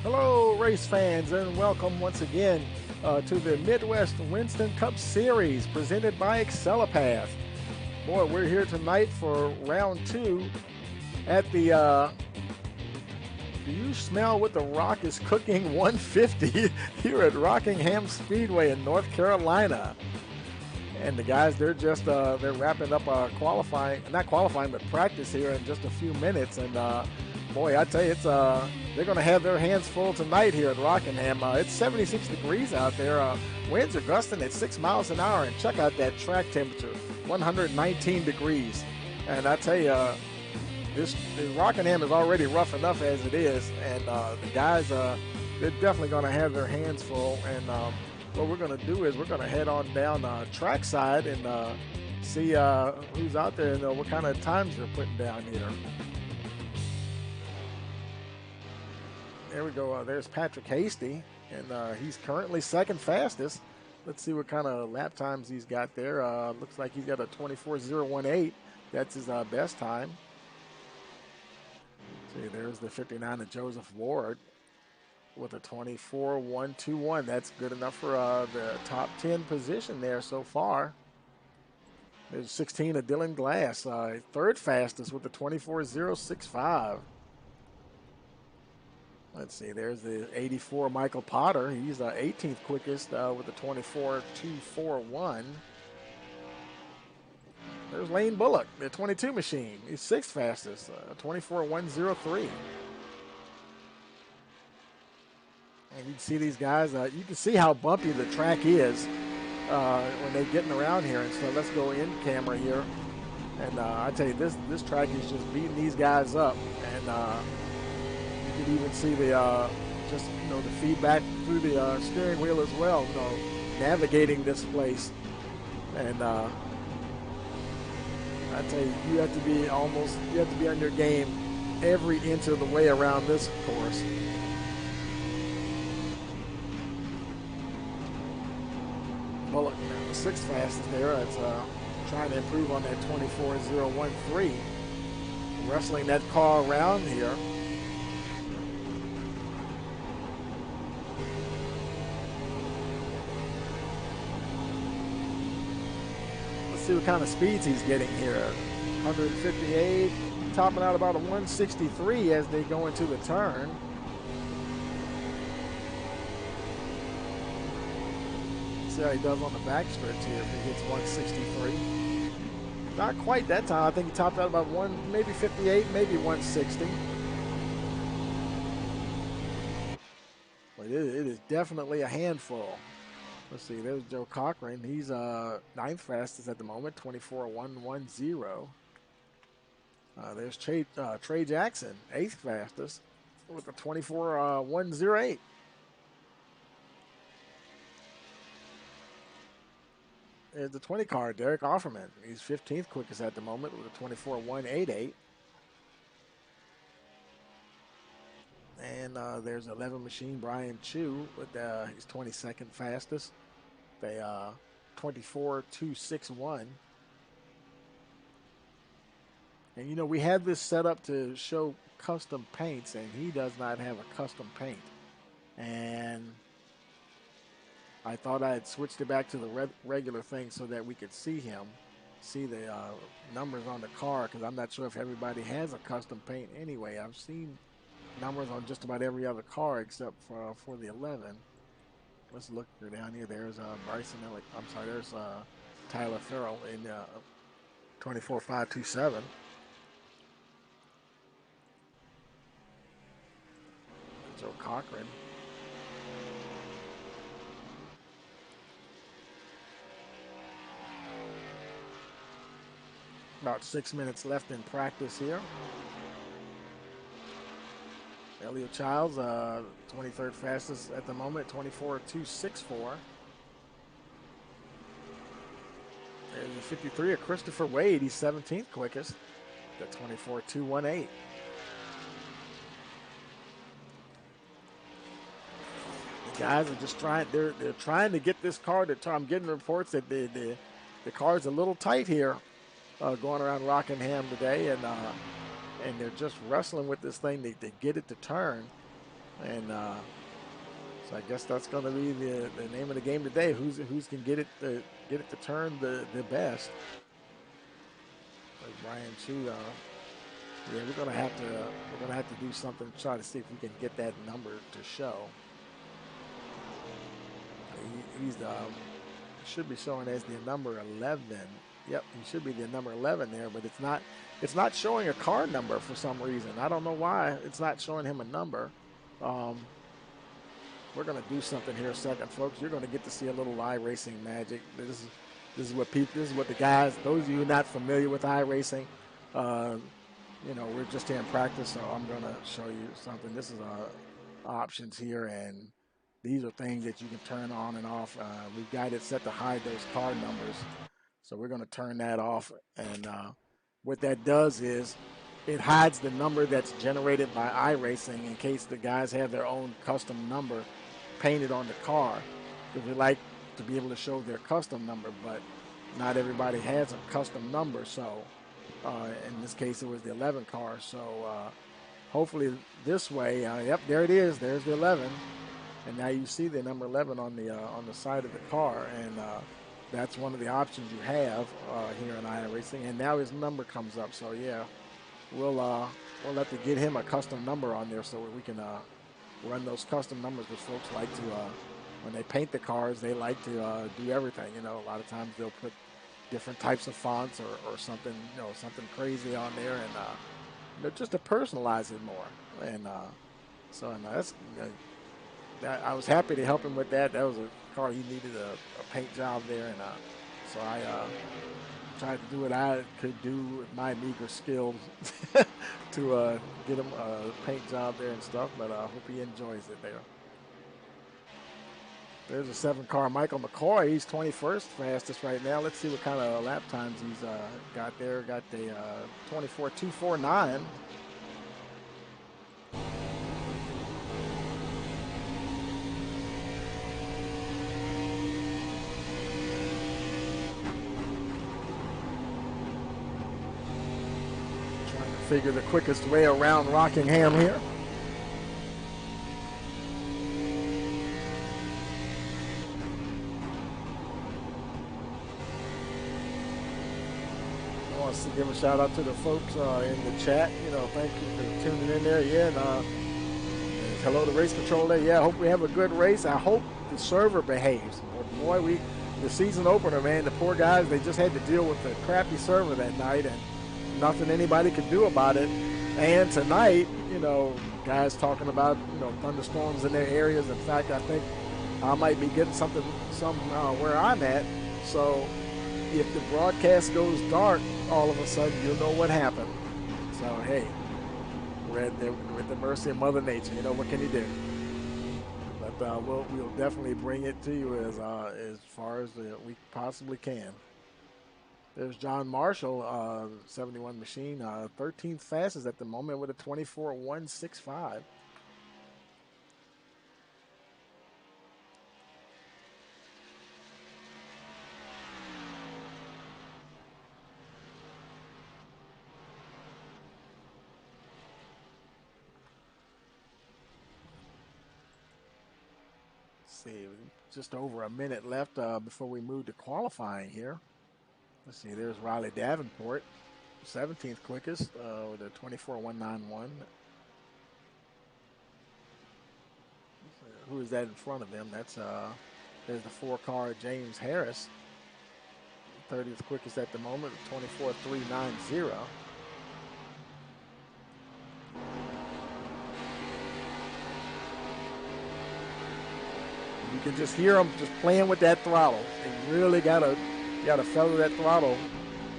Hello, race fans, and welcome once again to the Midwest Winston Cup Series presented by Excellipath. Boy, we're here tonight for round two at the Do You Smell What the Rock is Cooking 150 here at Rockingham Speedway in North Carolina. And the guys, they're wrapping up qualifying, not qualifying, but practice here in just a few minutes. And boy, I tell you, they're going to have their hands full tonight here at Rockingham. It's 76 degrees out there. Winds are gusting at 6 miles an hour, and check out that track temperature, 119 degrees. And I tell you, this Rockingham is already rough enough as it is, and the guys, they're definitely going to have their hands full. And what we're going to do is we're going to head on down trackside and see who's out there and what kind of times they're putting down here. There we go. There's Patrick Hasty, and he's currently second fastest. Let's see what kind of lap times he's got there. Looks like he's got a 24.018. That's his best time. See, there's the 59 of Joseph Ward with a 24.121. That's good enough for the top 10 position there so far. There's 16 of Dylan Glass, third fastest with a 24.065. Let's see, there's the 84 Michael Potter. He's 18th quickest with a 24.241. There's Lane Bullock, the 22 machine. He's sixth fastest, 24.103. And you can see these guys, you can see how bumpy the track is when they're getting around here. And so let's go in camera here. And I tell you, this track is just beating these guys up. And you can even see the the feedback through the steering wheel as well, navigating this place. And I tell you, you have to be on your game every inch of the way around this course. Bullock, the sixth fastest there. It's trying to improve on that 24.013. Wrestling that car around here. See what kind of speeds he's getting here. 158, topping out about a 163 as they go into the turn. See how he does on the backstretch here if he hits 163. Not quite that time. I think he topped out about maybe 58, maybe 160. But it is definitely a handful. Let's see, there's Joe Cochran. He's ninth fastest at the moment, 24.110. There's Trey Jackson, eighth fastest with a 24.108. There's the 20 car, Derek Offerman. He's 15th quickest at the moment with a 24.188. And there's 11 machine Brian Chu with his 22nd fastest. They 24.261. And we had this set up to show custom paints, and he does not have a custom paint. And I thought I had switched it back to the regular thing so that we could see the numbers on the car, because I'm not sure if everybody has a custom paint anyway. I've seen numbers on just about every other car except for the 11. Let's look down here. There's Bryson. There's Tyler Farrell in 24.527. Joe Cochran. About 6 minutes left in practice here. Elliot Childs, 23rd fastest at the moment, 24.264. There's the 53 of Christopher Wade. He's 17th quickest at 24.218. The guys are just they're trying to get this car to turn. I'm getting reports that the car's a little tight here going around Rockingham today, and they're just wrestling with this thing to get it to turn. And so I guess that's going to be the name of the game today. Who's can get it to turn the best. Like Brian Chu, yeah, we're gonna have to do something to try to see if we can get that number to show. He's should be showing as the number 11. Yep, he should be the number 11 there, but it's not. It's not showing a car number for some reason. I don't know why it's not showing him a number. We're going to do something here in a second, folks. You're going to get to see a little iRacing magic. This is what people. This is what the guys. Those of you not familiar with iRacing, you know, we're just here in practice, so I'm going to show you something. This is options here, and these are things that you can turn on and off. We've got it set to hide those car numbers, so we're going to turn that off. And what that does is it hides the number that's generated by iRacing in case the guys have their own custom number painted on the car. Because we like to be able to show their custom number, but not everybody has a custom number. So in this case, it was the 11 car. So hopefully this way, yep, there it is. There's the 11. And now you see the number 11 on the side of the car, and that's one of the options you have here in iRacing. And now his number comes up. So yeah, we'll have to get him a custom number on there so we can run those custom numbers. Because folks like to when they paint the cars, they like to do everything. You know, a lot of times they'll put different types of fonts or something, you know, something crazy on there, and you know, just to personalize it more. And so that's. I was happy to help him with that. That was a car he needed a paint job there, and so I tried to do what I could do with my meager skills to get him a paint job there and stuff. But I hope he enjoys it there. There's a 7-car Michael McCoy. He's 21st fastest right now. Let's see what kind of lap times he's got there. Got the 24.249. Figure the quickest way around Rockingham here. I want to give a shout out to the folks in the chat. You know, thank you for tuning in there. Yeah, and hello to Race Control there. Yeah, I hope we have a good race. I hope the server behaves. Boy, the season opener, man, the poor guys, they just had to deal with the crappy server that night, and nothing anybody could do about it. And tonight, you know, guys talking about, you know, thunderstorms in their areas. In fact, I think I might be getting some where I'm at. So if the broadcast goes dark, all of a sudden you'll know what happened. So hey, we're at the mercy of Mother Nature. You know, what can you do? But we'll definitely bring it to you as far as we possibly can. There's John Marshall, 71 machine, 13th fastest at the moment with a 24.165. Let's see, just over a minute left before we move to qualifying here. Let's see, there's Riley Davenport, 17th quickest with a 24.191. Who is that in front of him? That's there's the 4-car James Harris, 30th quickest at the moment, 24.390. You can just hear them just playing with that throttle. They really gotta feather that throttle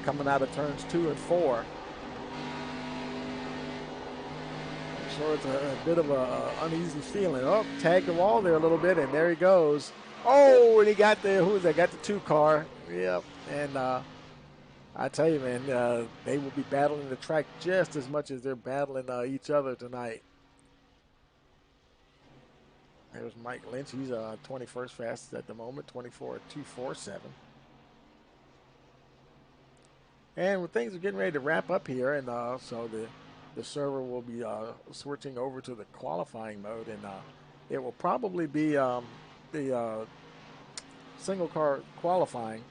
coming out of turns 2 and 4. I'm sure it's a bit of a uneasy feeling. Oh, tagged the wall there a little bit, and there he goes. Oh, and he got the, who is that? Got the 2-car. Yep. And I tell you, man, they will be battling the track just as much as they're battling each other tonight. There's Mike Lynch. He's 21st fastest at the moment, 24.247. And when things are getting ready to wrap up here, and so the the server will be switching over to the qualifying mode, and it will probably be the single car qualifying,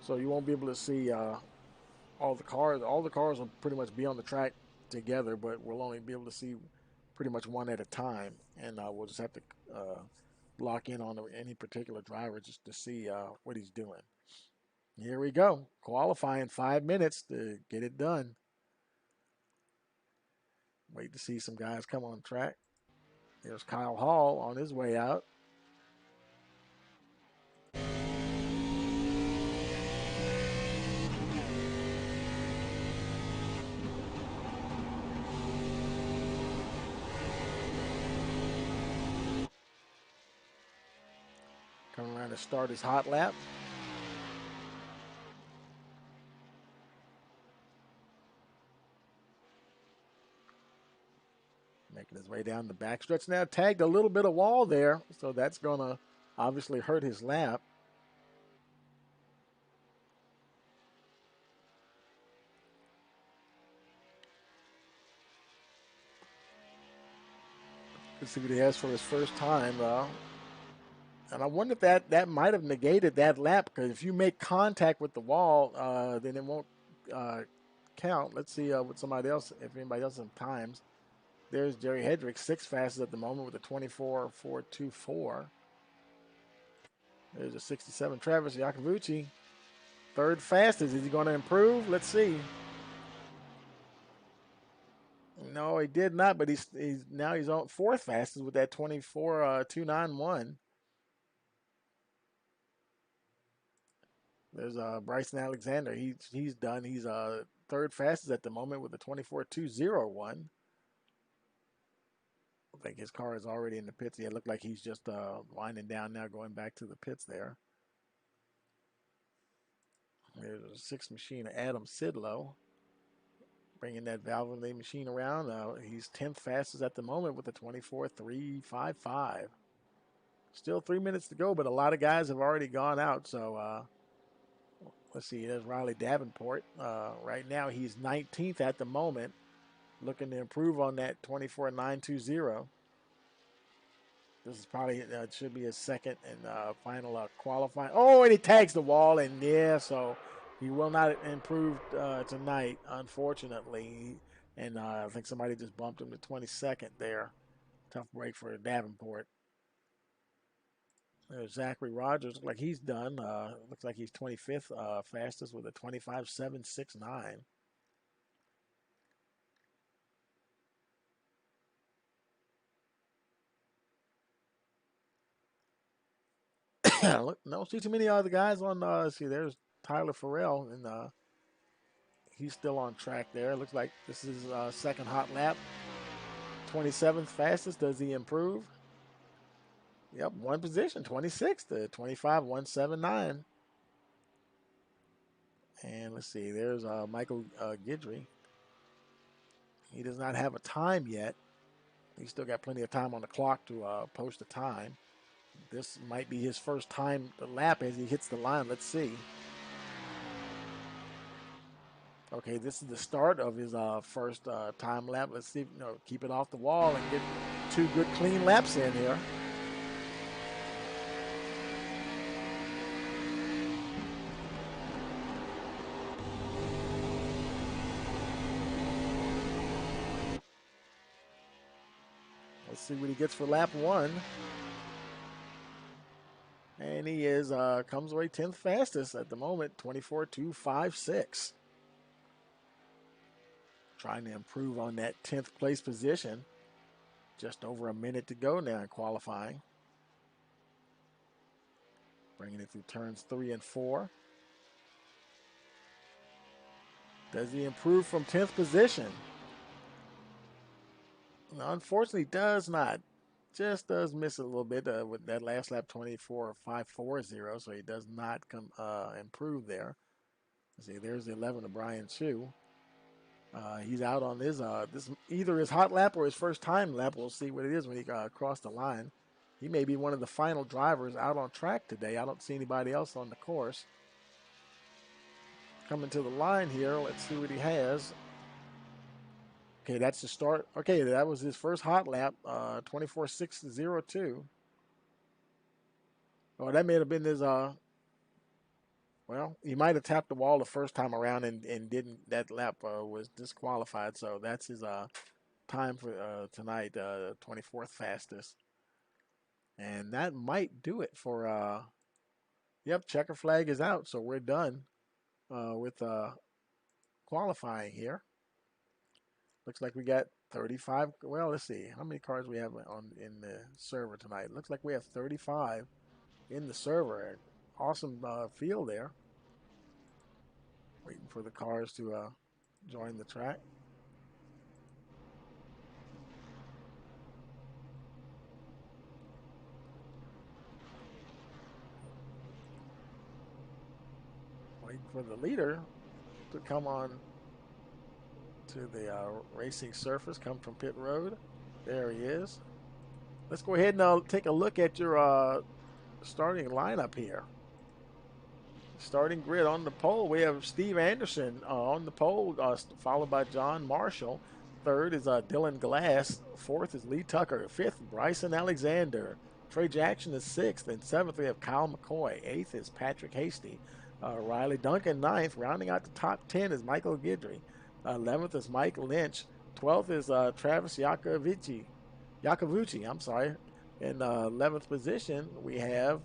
so you won't be able to see all the cars. All the cars will pretty much be on the track together, but we'll only be able to see pretty much one at a time, and we'll just have to lock in on any particular driver just to see what he's doing. Here we go. Qualifying 5 minutes to get it done. Wait to see some guys come on track. There's Kyle Hall on his way out. Coming around to start his hot lap. Making his way down the backstretch now. Tagged a little bit of wall there, so that's going to obviously hurt his lap. Let's see what he has for his first time. And I wonder if that might have negated that lap, because if you make contact with the wall, then it won't count. Let's see what somebody else, if anybody else in times. There's Jerry Hedrick, 6th fastest at the moment with a 24.424. There's a 67 Travis Yacovucci, 3rd fastest. Is he going to improve? Let's see. No, he did not, but he's now he's on 4th fastest with that 24.291. There's Bryson Alexander. He's done. He's 3rd fastest at the moment with a 24.201. I think his car is already in the pits. Yeah, it looked like he's just winding down now, going back to the pits there. There's a 6th machine, Adam Sidlow, bringing that Valvoline machine around. He's 10th fastest at the moment with a 24.355. Still 3 minutes to go, but a lot of guys have already gone out. So let's see. There's Riley Davenport. Right now he's 19th at the moment, looking to improve on that 24.920. This is probably should be his second and final qualifying. Oh, and he tags the wall, and yeah, so he will not improve tonight, unfortunately. And I think somebody just bumped him to 22nd there. Tough break for Davenport. There's Zachary Rogers. Looks like he's done. Looks like he's 25th fastest with a 25.769. Look, don't see too many other guys on. See, there's Tyler Farrell, and he's still on track there. Looks like this is second hot lap. 27th fastest. Does he improve? Yep, one position, 26th to 25.179. And let's see, there's Michael Guidry. He does not have a time yet. He's still got plenty of time on the clock to post a time. This might be his first time lap as he hits the line. Let's see. Okay, this is the start of his first time lap. Let's see, keep it off the wall and get 2 good clean laps in here. Let's see what he gets for lap 1. And he is comes away 10th fastest at the moment, 24.256. Trying to improve on that 10th place position. Just over a minute to go now in qualifying. Bringing it through turns 3 and 4. Does he improve from 10th position? No, unfortunately, does not. Just does miss a little bit with that last lap 24.540, so he does not come improve there. Let's see, there's the 11 of Brian Chu. He's out on his this either his hot lap or his first time lap. We'll see what it is when he crossed the line. He may be one of the final drivers out on track today. I don't see anybody else on the course. Coming to the line here, let's see what he has. Okay, that's the start. Okay, that was his first hot lap, 24.602. Oh, that may have been his, well, he might have tapped the wall the first time around and didn't, that lap was disqualified. So that's his time for tonight, 24th fastest. And that might do it for, yep, checker flag is out. So we're done with qualifying here. Looks like we got 35. Well, let's see how many cars we have on in the server tonight. Looks like we have 35 in the server. Awesome field there. Waiting for the cars to join the track. Waiting for the leader to come on to the racing surface, come from pit road. There he is. Let's go ahead and take a look at your starting lineup here. Starting grid on the pole, we have Steve Anderson on the pole, followed by John Marshall. Third is Dylan Glass. Fourth is Lee Tucker. Fifth, Bryson Alexander. Trey Jackson is sixth. And seventh, we have Kyle McCoy. Eighth is Patrick Hasty. Riley Duncan, ninth. Rounding out the top 10 is Michael Guidry. 11th is Mike Lynch. 12th is Travis Yakovucci, I'm sorry. In 11th position, we have,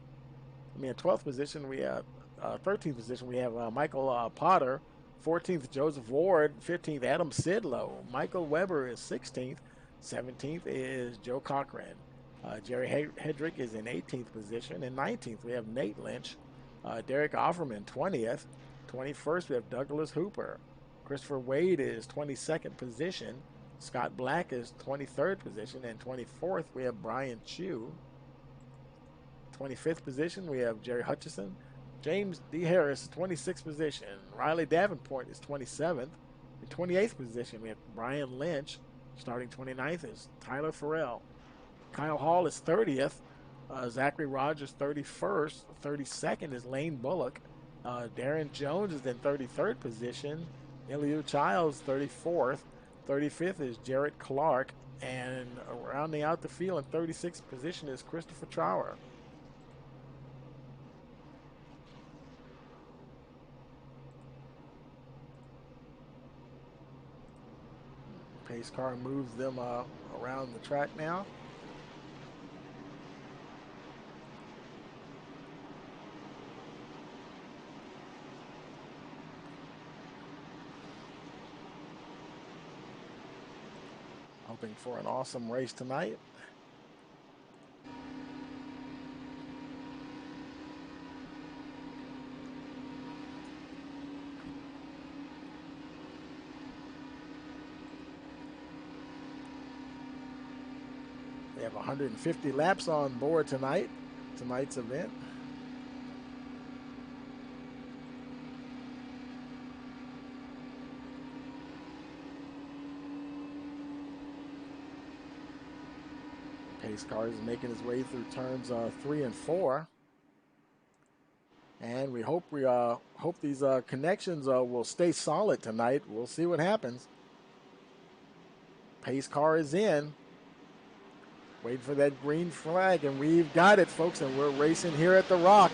12th position, we have 13th position, we have Michael Potter. 14th, Joseph Ward. 15th, Adam Sidlow. Michael Weber is 16th. 17th is Joe Cochran. Jerry Hedrick is in 18th position. In 19th, we have Nate Lynch. Derek Offerman, 20th. 21st, we have Douglas Hooper. Christopher Wade is 22nd position. Scott Black is 23rd position. And 24th, we have Brian Chu. 25th position, we have Jerry Hutchison. James D. Harris, 26th position. Riley Davenport is 27th. In 28th position, we have Brian Lynch. Starting 29th is Tyler Farrell. Kyle Hall is 30th. Zachary Rogers, 31st. 32nd is Lane Bullock. Darren Jones is in 33rd position. Eliu Childs, 34th. 35th is Jarrett Clark. And rounding out the field in 36th position is Christopher Trower. Pace car moves them around the track now. Hoping for an awesome race tonight. We have 150 laps on board tonight's event. Pace car is making his way through turns 3 and 4. And we hope these connections will stay solid tonight. We'll see what happens. Pace car is in. Waiting for that green flag, and we've got it, folks, and we're racing here at the Rock.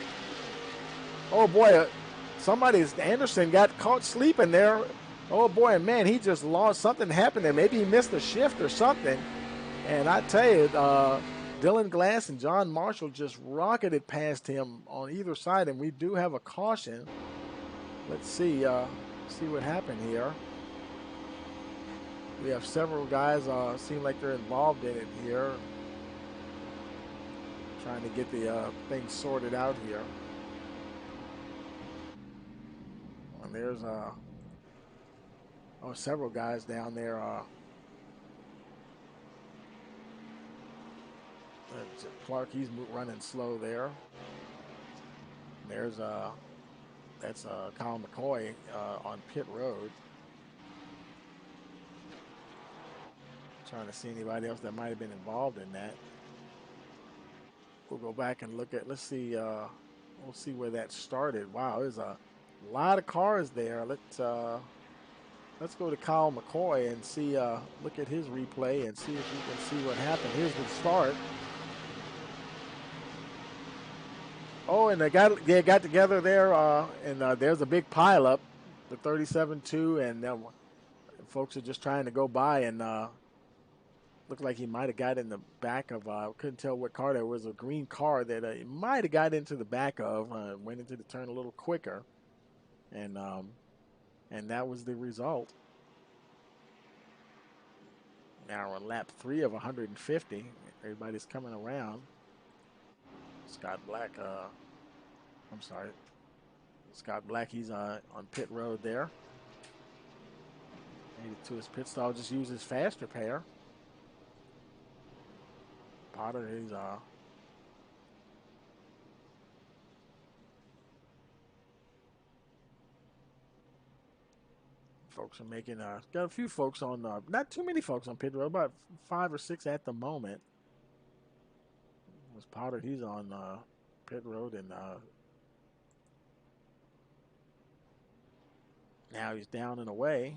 Oh, boy, Anderson got caught sleeping there. Oh, boy, man, he just lost. Something happened there. Maybe he missed a shift or something. And I tell you, Dylan Glass and John Marshall just rocketed past him on either side, and we do have a caution. Let's see what happened here. We have several guys seem like they're involved in it here. Trying to get the things sorted out here. And there's several guys down there. Clark, he's running slow there. There's that's Kyle McCoy on pit road. Trying to see anybody else that might have been involved in that. We'll go back and look at, let's see, we'll see where that started. Wow, there's a lot of cars there. Let's go to Kyle McCoy and see, look at his replay and see if we can see what happened. Here's the start. Oh, and they got together there, and there's a big pileup, the 37-2, and folks are just trying to go by, and looked like he might have got in the back of, couldn't tell what car there was, a green car that he might have got into the back of, went into the turn a little quicker, and that was the result. Now on lap 3 of 150, everybody's coming around. Scott Black, I'm sorry, Scott Black, he's on pit road there. Made it to his pit stall, just use his faster pair. Potter, he's folks are making got a few folks on, not too many folks on pit road, about 5 or 6 at the moment. Was Potter, he's on pit road, and now he's down and away.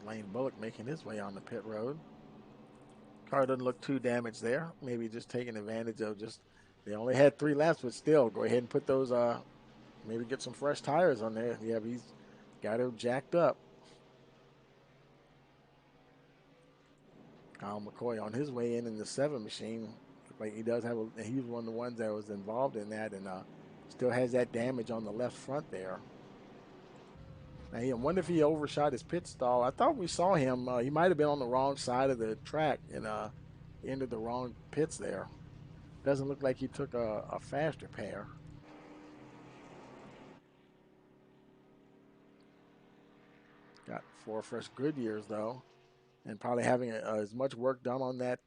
Lane Bullock making his way on the pit road. Car doesn't look too damaged there. Maybe just taking advantage of they only had 3 laps, but still go ahead and put those, maybe get some fresh tires on there. Yeah, he's got it jacked up. Kyle McCoy on his way in the 7 machine. Like he does have he was one of the ones that was involved in that, and still has that damage on the left front there. Now, I wonder if he overshot his pit stall. I thought we saw him. He might have been on the wrong side of the track and entered the wrong pits there. Doesn't look like he took a faster pair. Got 4 fresh Goodyears, though, and probably having as much work done on that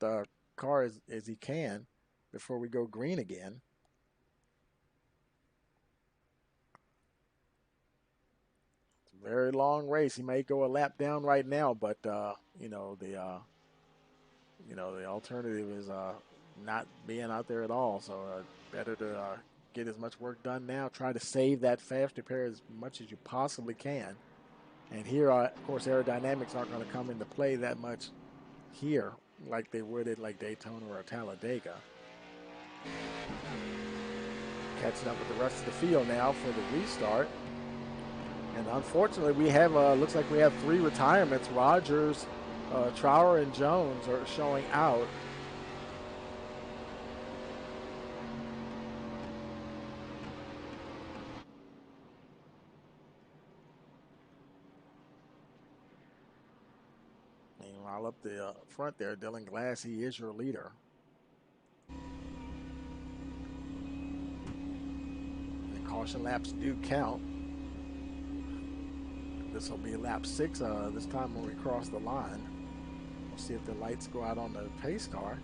car as he can before we go green again. Very long race. He may go a lap down right now, but the alternative is not being out there at all. So better to get as much work done now. Try to save that faster pair as much as you possibly can. And here, of course, aerodynamics aren't going to come into play that much here like they would at like Daytona or Talladega. Catching up with the rest of the field now for the restart. And unfortunately, we have, looks like we have 3 retirements. Rogers, Trower, and Jones are showing out. Meanwhile, up the front there, Dylan Glass, he is your leader. And caution laps do count. This will be lap 6 this time when we cross the line. We'll see if the lights go out on the pace car.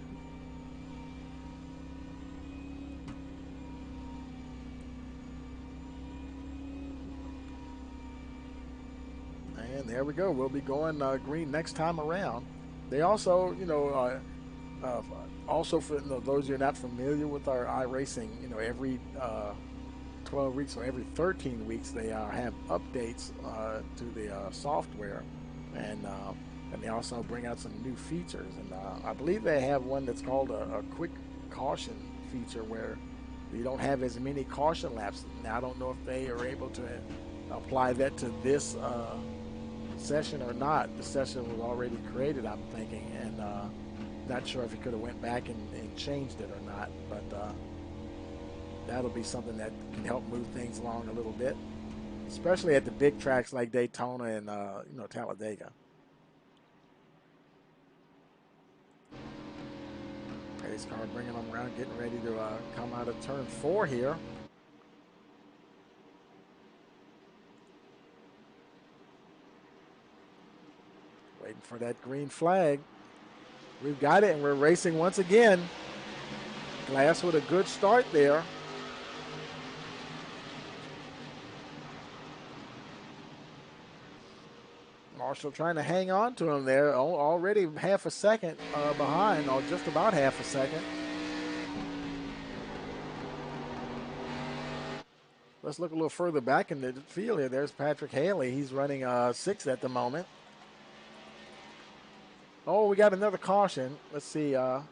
And there we go. We'll be going green next time around. They also, also for those who are not familiar with our iRacing, every 12 weeks or every 13 weeks they have updates to the software, and they also bring out some new features, and I believe they have one that's called a quick caution feature where you don't have as many caution laps. Now I don't know if they are able to apply that to this session or not. The session was already created, I'm thinking, and not sure if he could have went back and changed it or not, but that'll be something that can help move things along a little bit, especially at the big tracks like Daytona and Talladega. Pace car bringing them around, getting ready to come out of turn 4 here. Waiting for that green flag. We've got it, and we're racing once again. Glass with a good start there. Marshall trying to hang on to him there. Already half a second behind, or just about half a second. let's look a little further back in the field here. There's Patrick Haley. He's running 6th at the moment. Oh, we got another caution. Let's see. Let's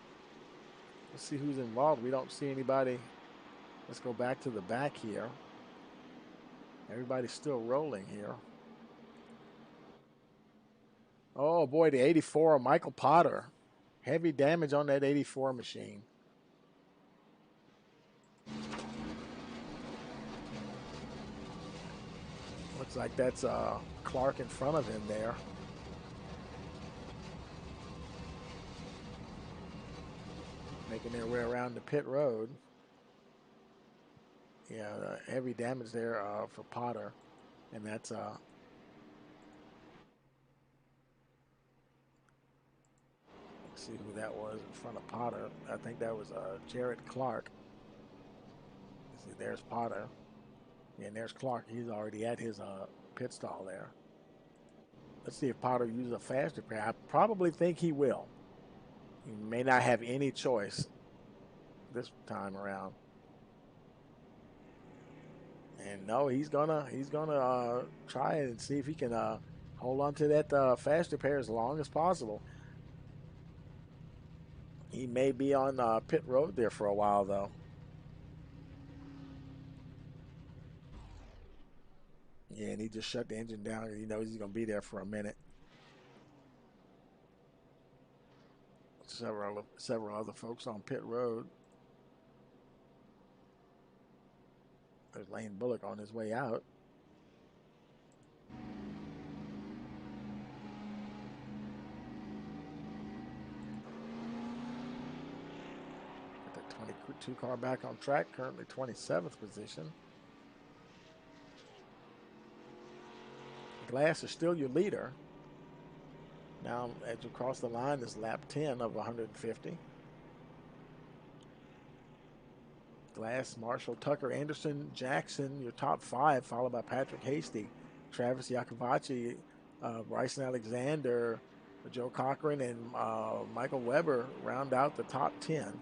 see who's involved. We don't see anybody. Let's go back to the back here. Everybody's still rolling here. Oh boy, the 84, Michael Potter. Heavy damage on that 84 machine. Looks like that's Clark in front of him there. Making their way around the pit road. Yeah, heavy damage there for Potter. And that's let's see who that was in front of Potter. I think that was Jared Clark. See, there's Potter. And there's Clark. He's already at his pit stall there. Let's see if Potter uses a fast repair. I probably think he will. He may not have any choice this time around. And no, he's gonna try and see if he can hold on to that fast repair as long as possible. He may be on pit road there for a while though. Yeah, and he just shut the engine down. He knows he's going to be there for a minute. Several other folks on pit road. There's Lane Bullock on his way out. Get the 22 car back on track, currently 27th position. Glass is still your leader. Now, as you cross the line, is lap 10 of 150. Glass, Marshall, Tucker, Anderson, Jackson, your top 5, followed by Patrick Hasty, Travis Iacovacci, Bryson Alexander, Joe Cochran, and Michael Weber round out the top 10.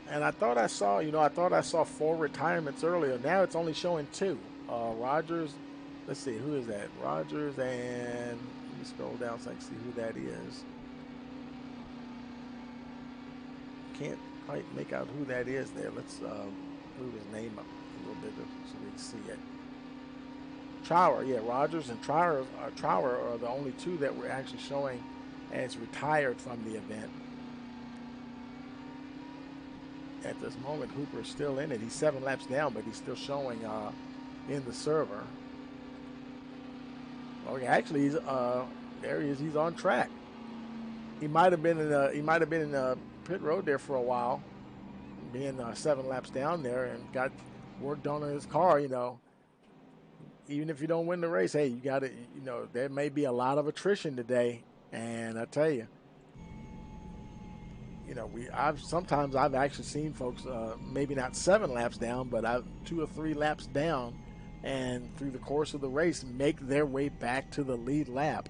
And I thought I saw 4 retirements earlier. Now it's only showing 2. Rogers, let's see, who is that? Rogers, and let me scroll down so I can see who that is. Can't quite make out who that is there. Let's move his name up a little bigger so we can see it. Trower, yeah, Rogers and Trower are the only 2 that were actually showing as retired from the event. At this moment, Hooper's still in it. He's 7 laps down, but he's still showing in the server. Okay, actually, he's there he is. He's on track. He might have been in pit road there for a while, being 7 laps down there, and got work done on his car. You know, even if you don't win the race, hey, you got to. You know, there may be a lot of attrition today, and I tell you. You know, sometimes I've actually seen folks maybe not 7 laps down, but 2 or 3 laps down, and through the course of the race make their way back to the lead lap.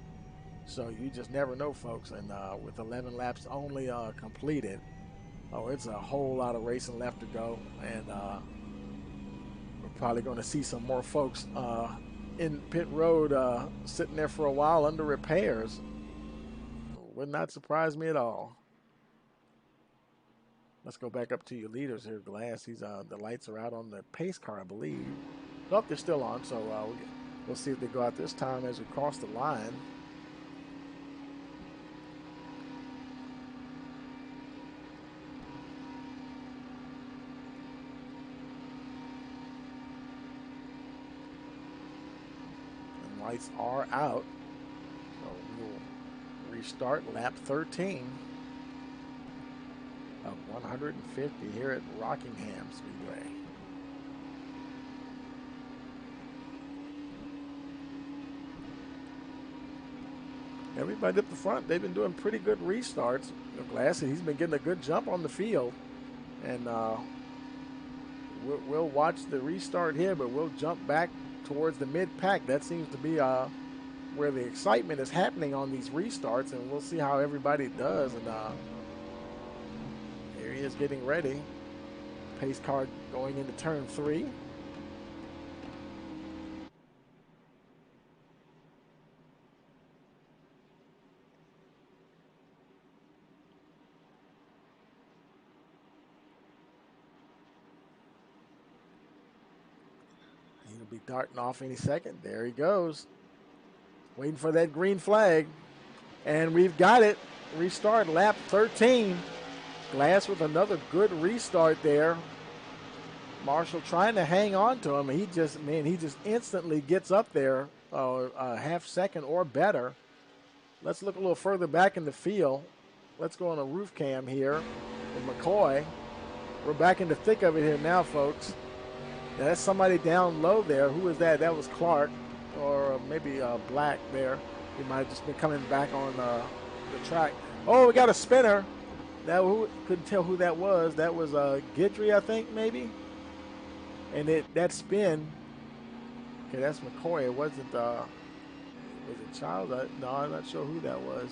So you just never know, folks. And with 11 laps only completed, it's a whole lot of racing left to go, and we're probably going to see some more folks in pit road sitting there for a while under repairs. Would not surprise me at all. Let's go back up to your leaders here, Glass. The lights are out on the pace car, I believe. Nope, they're still on, so we'll see if they go out this time as we cross the line. And lights are out, so we'll restart lap 13. Of 150 here at Rockingham Speedway. Everybody up the front, they've been doing pretty good restarts. Glass, he's been getting a good jump on the field. And we'll watch the restart here, but we'll jump back towards the mid-pack. That seems to be where the excitement is happening on these restarts, and we'll see how everybody does. And here he is getting ready. Pace car going into turn 3. He'll be darting off any second. There he goes. Waiting for that green flag. And we've got it. Restart lap 13. Glass with another good restart there. Marshall trying to hang on to him. He just instantly gets up there a half second or better. Let's look a little further back in the field. Let's go on a roof cam here with McCoy. We're back in the thick of it here now, folks. Now, that's somebody down low there. Who was that? That was Clark, or maybe Black there. He might have just been coming back on the track. Oh, we got a spinner. Couldn't tell who that was. That was Guidry, I think, maybe. And that spin. Okay, that's McCoy. It wasn't. Was it Childs? No, I'm not sure who that was.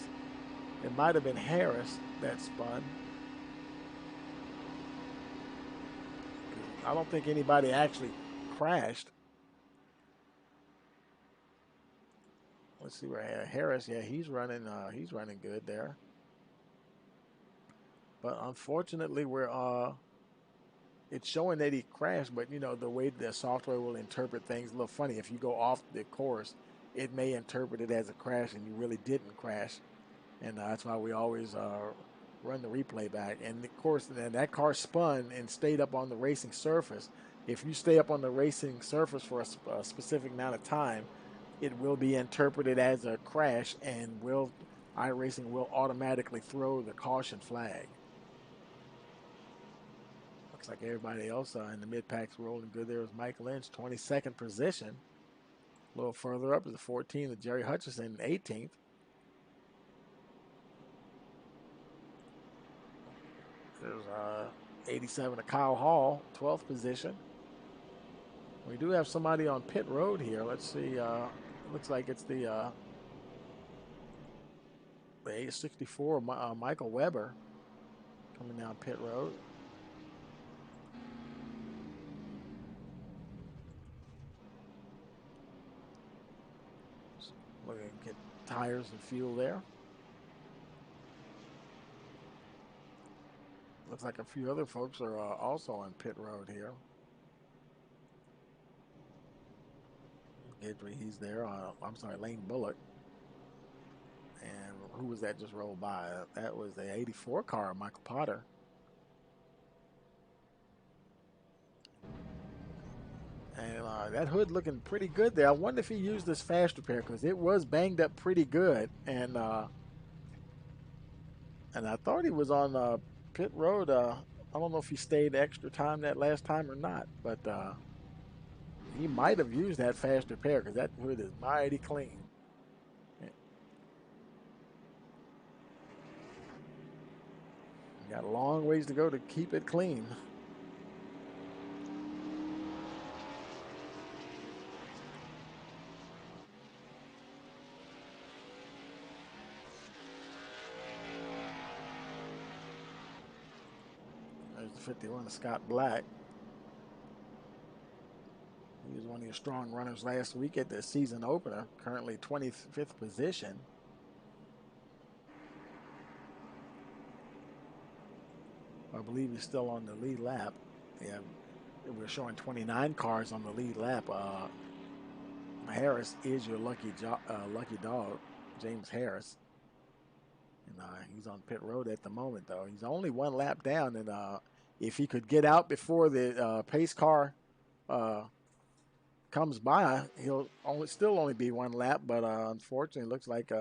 It might have been Harris that spun. I don't think anybody actually crashed. Let's see where Harris. Yeah, he's running. He's running good there. But unfortunately, it's showing that he crashed. But you know the way the software will interpret things a little funny. If you go off the course, it may interpret it as a crash, and you really didn't crash. And that's why we always run the replay back. And of course, then that car spun and stayed up on the racing surface. If you stay up on the racing surface for a specific amount of time, it will be interpreted as a crash, and iRacing will automatically throw the caution flag. Looks like everybody else in the mid-pack's rolling good. There was Mike Lynch, 22nd position. A little further up is the 14th of Jerry Hutchison, 18th. There's 87 of Kyle Hall, 12th position. We do have somebody on pit road here. Let's see. Looks like it's the A64 Michael Weber coming down pit road. We're going to get tires and fuel there. Looks like a few other folks are also on pit road here. Guidry, he's there. I'm sorry, Lane Bullock. And who was that just rolled by? That was the 84 car, Michael Potter. And that hood looking pretty good there. I wonder if he used this fast repair because it was banged up pretty good. And I thought he was on pit road. I don't know if he stayed extra time that last time or not, but he might have used that fast repair because that hood is mighty clean. Got a long ways to go to keep it clean. There's the 51 of Scott Black. He was one of your strong runners last week at the season opener, currently 25th position. I believe he's still on the lead lap. Yeah, we're showing 29 cars on the lead lap. Harris is your lucky dog, James Harris. And he's on pit road at the moment, though. He's only one lap down, and if he could get out before the pace car comes by, he'll still only be one lap. But unfortunately, it looks like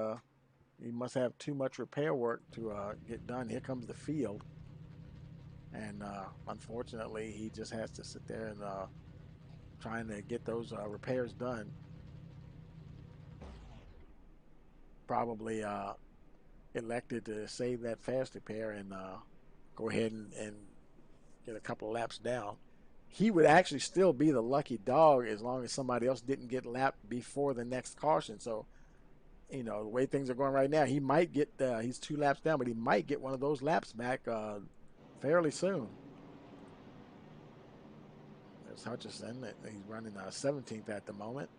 he must have too much repair work to get done. Here comes the field. And unfortunately, he just has to sit there and trying to get those repairs done. Probably elected to save that fast repair and go ahead and get a couple of laps down. he would actually still be the lucky dog as long as somebody else didn't get lapped before the next caution. So, you know, the way things are going right now, he might get, he's 2 laps down, but he might get one of those laps back fairly soon. There's Hutchison. He's running 17th at the moment.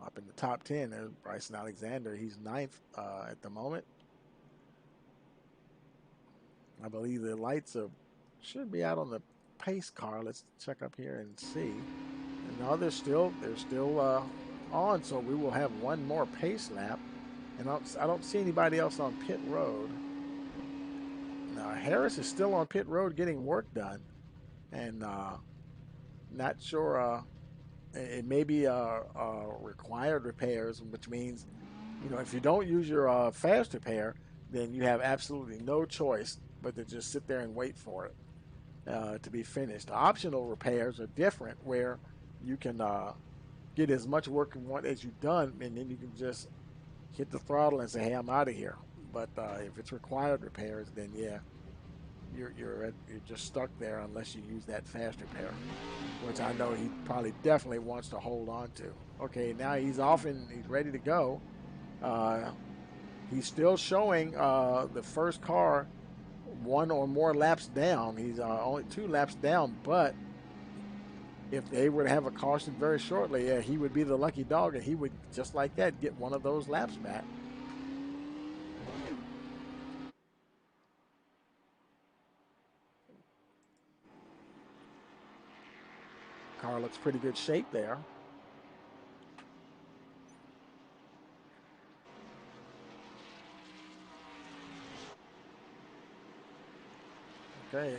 Up in the top 10, there's Bryson Alexander. He's 9th at the moment. I believe the lights should be out on the pace car. Let's check up here and see. And no, they're still on, so we will have one more pace lap. And I don't see anybody else on pit road. Now, Harris is still on pit road getting work done. And not sure, it may be required repairs, which means, you know, if you don't use your fast repair, then you have absolutely no choice but to just sit there and wait for it to be finished. Optional repairs are different, where you can get as much work you want as you've done, and then you can just hit the throttle and say, hey, I'm out of here. But if it's required repairs, then yeah, you're just stuck there unless you use that fast repair, which I know he probably definitely wants to hold on to. Okay, now he's off and he's ready to go. He's still showing the first car 1 or more laps down. He's only 2 laps down, but if they were to have a caution very shortly, yeah, he would be the lucky dog, and he would, just like that, get one of those laps back. Car looks pretty good shape there. Okay,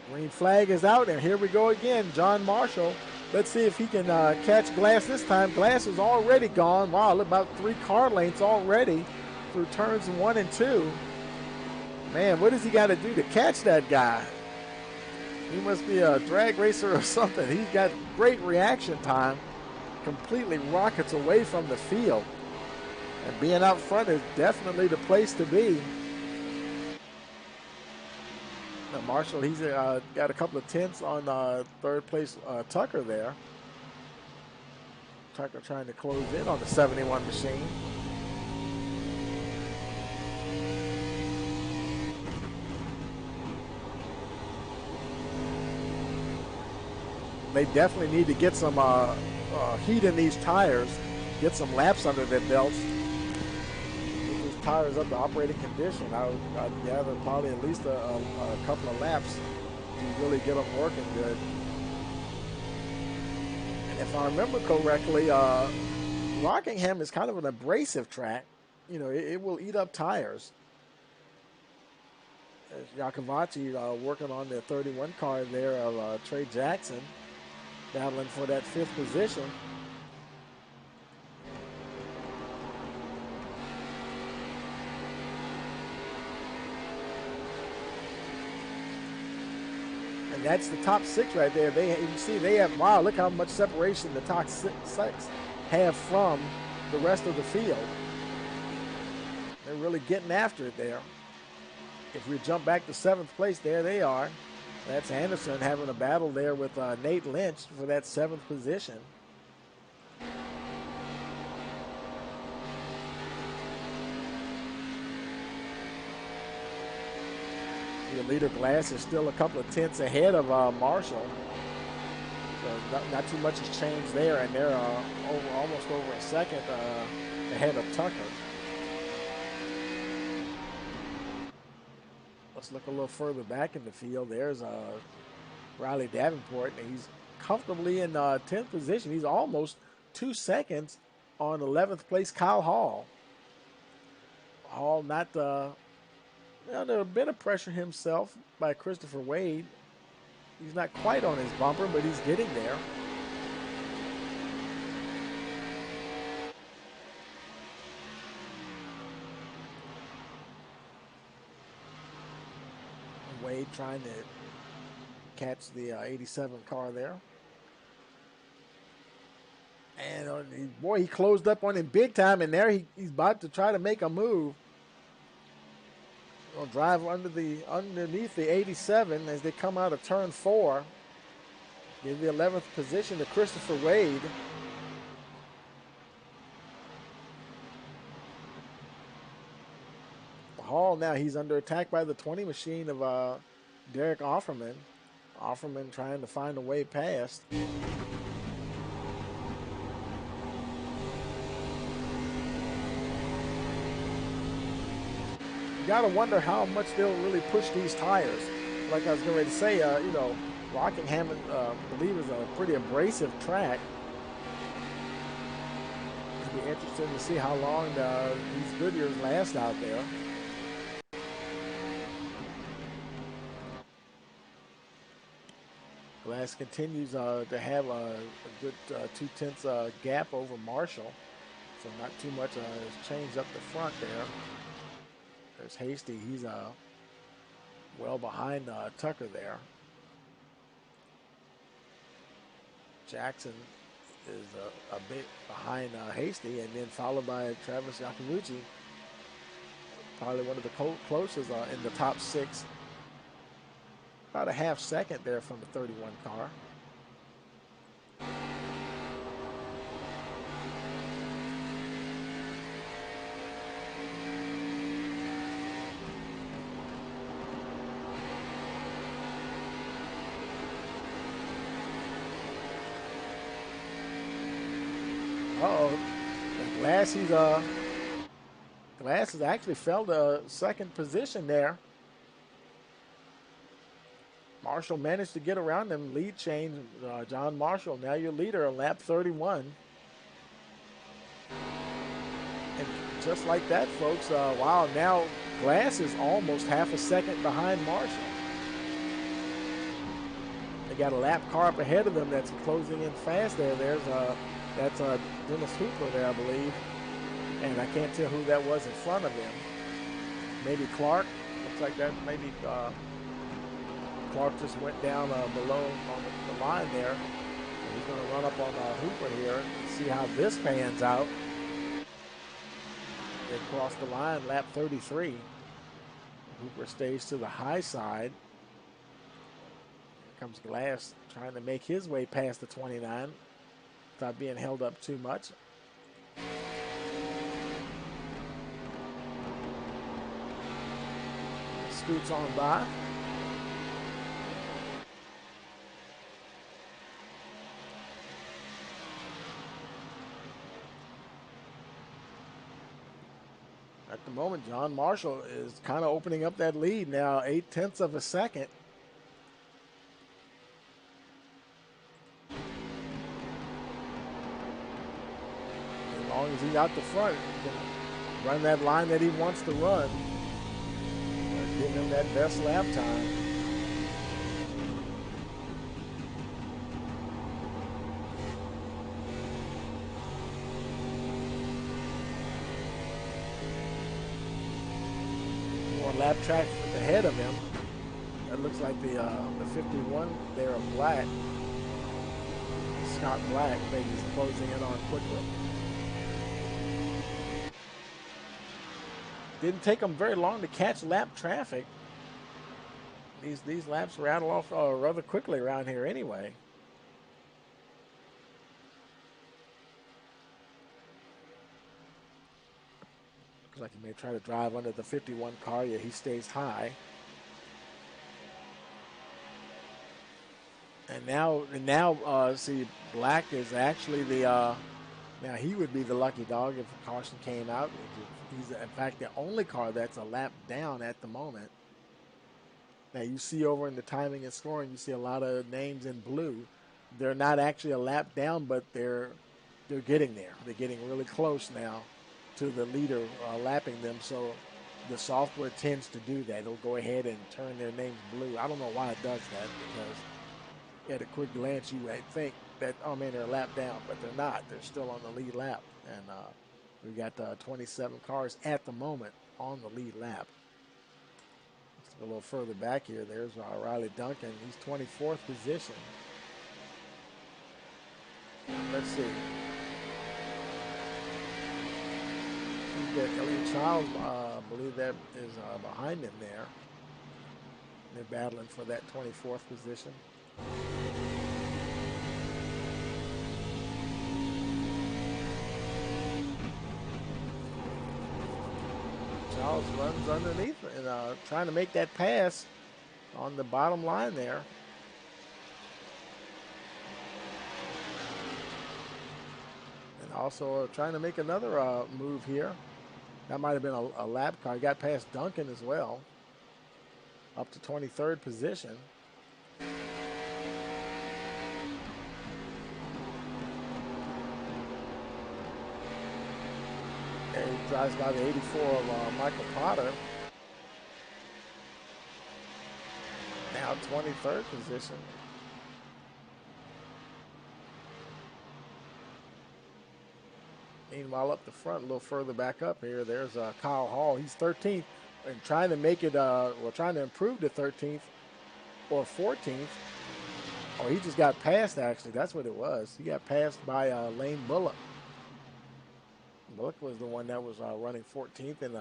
green flag is out, and here we go again. John Marshall. Let's see if he can catch Glass this time. Glass is already gone. Wow, about 3 car lengths already through turns 1 and 2. Man, what does he got to do to catch that guy? He must be a drag racer or something. He's got great reaction time. Completely rockets away from the field. And being out front is definitely the place to be. Now Marshall, he's got a couple of tenths on 3rd place Tucker there. Tucker trying to close in on the 71 machine. They definitely need to get some heat in these tires, get some laps under their belts, get these tires up to operating condition. I'd gather probably at least a couple of laps to really get them working good. And if I remember correctly, Rockingham is kind of an abrasive track. You know, it will eat up tires. Yakovacci working on the 31 car there of Trey Jackson, battling for that 5th position. And that's the top 6 right there. You can see they have, wow, look how much separation the top 6 have from the rest of the field. They're really getting after it there. If we jump back to 7th place, there they are. That's Anderson having a battle there with Nate Lynch for that 7th position. The leader Glass is still a couple of tenths ahead of Marshall. So not too much has changed there, and they're almost over a second ahead of Tucker. Let's look a little further back in the field. There's Riley Davenport, and he's comfortably in 10th position. He's almost 2 seconds on 11th place Kyle Hall. Hall not under a bit of pressure himself by Christopher Wade. He's not quite on his bumper, but he's getting there. Wade trying to catch the 87 car there. And boy, he closed up on him big time, and there he's about to try to make a move. Gonna drive underneath the 87 as they come out of turn 4. Give the 11th position to Christopher Wade. Hall now, he's under attack by the 20 machine of Derek Offerman. Offerman trying to find a way past. You got to wonder how much they'll really push these tires. Like I was going to say, you know, Rockingham, I believe, is a pretty abrasive track. It'll be interesting to see how long these Goodyears last out there. Glass continues to have a good 2/10 gap over Marshall, so not too much has changed up the front there. There's Hasty, he's well behind Tucker there. Jackson is a bit behind Hasty, and then followed by Travis Yakamuchi, probably one of the closest in the top 6. About a half second there from the 31 car. Uh-oh. Glass has actually fell to second position there. Marshall managed to get around him. Lead change, John Marshall, now your leader on lap 31. And just like that, folks, wow, now Glass is almost half a second behind Marshall. They got a lap car up ahead of them that's closing in fast there. That's Dennis Hooper there, I believe. And I can't tell who that was in front of him. Maybe Clark. Looks like that maybe Clark just went down below on the line there. And he's going to run up on Hooper here and see how this pans out. They cross the line, lap 33. Hooper stays to the high side. Here comes Glass trying to make his way past the 29 without being held up too much. Scoots on by. At the moment, John Marshall is kind of opening up that lead now, 0.8 of a second. As long as he's out the front, he can run that line that he wants to run. Giving him that best lap time. Lap track ahead of him. That looks like the 51 there of Black. Scott Black maybe is closing in on quickly. Didn't take them very long to catch lap traffic. These laps rattle off rather quickly around here anyway. Looks like he may try to drive under the 51 car. Yeah, he stays high. And now, see, Black is actually the. Now he would be the lucky dog if a caution came out. He's in fact the only car that's a lap down at the moment. Now you see over in the timing and scoring, you see a lot of names in blue. They're not actually a lap down, but they're getting there. They're getting really close now to the leader lapping them. So the software tends to do that. It'll go ahead and turn their names blue. I don't know why it does that, because at a quick glance you might think that, oh man, they're a lap down, but they're not. They're still on the lead lap. And we've got 27 cars at the moment on the lead lap. A little further back here, there's Riley Duncan. He's 24th position. Let's see. that Elliott Child, I believe that is behind him there. They're battling for that 24th position. Charles runs underneath and trying to make that pass on the bottom line there. And also trying to make another move here. That might have been a lap car. He got past Duncan as well. Up to 23rd position. And he drives by the 84 of Michael Potter. Now 23rd position. Meanwhile, up the front, a little further back up here, there's Kyle Hall. He's 13th and trying to make it, trying to improve to 13th or 14th. Or he just got passed, actually. That's what it was. He got passed by Lane Bullock. Bullock was the one that was running 14th and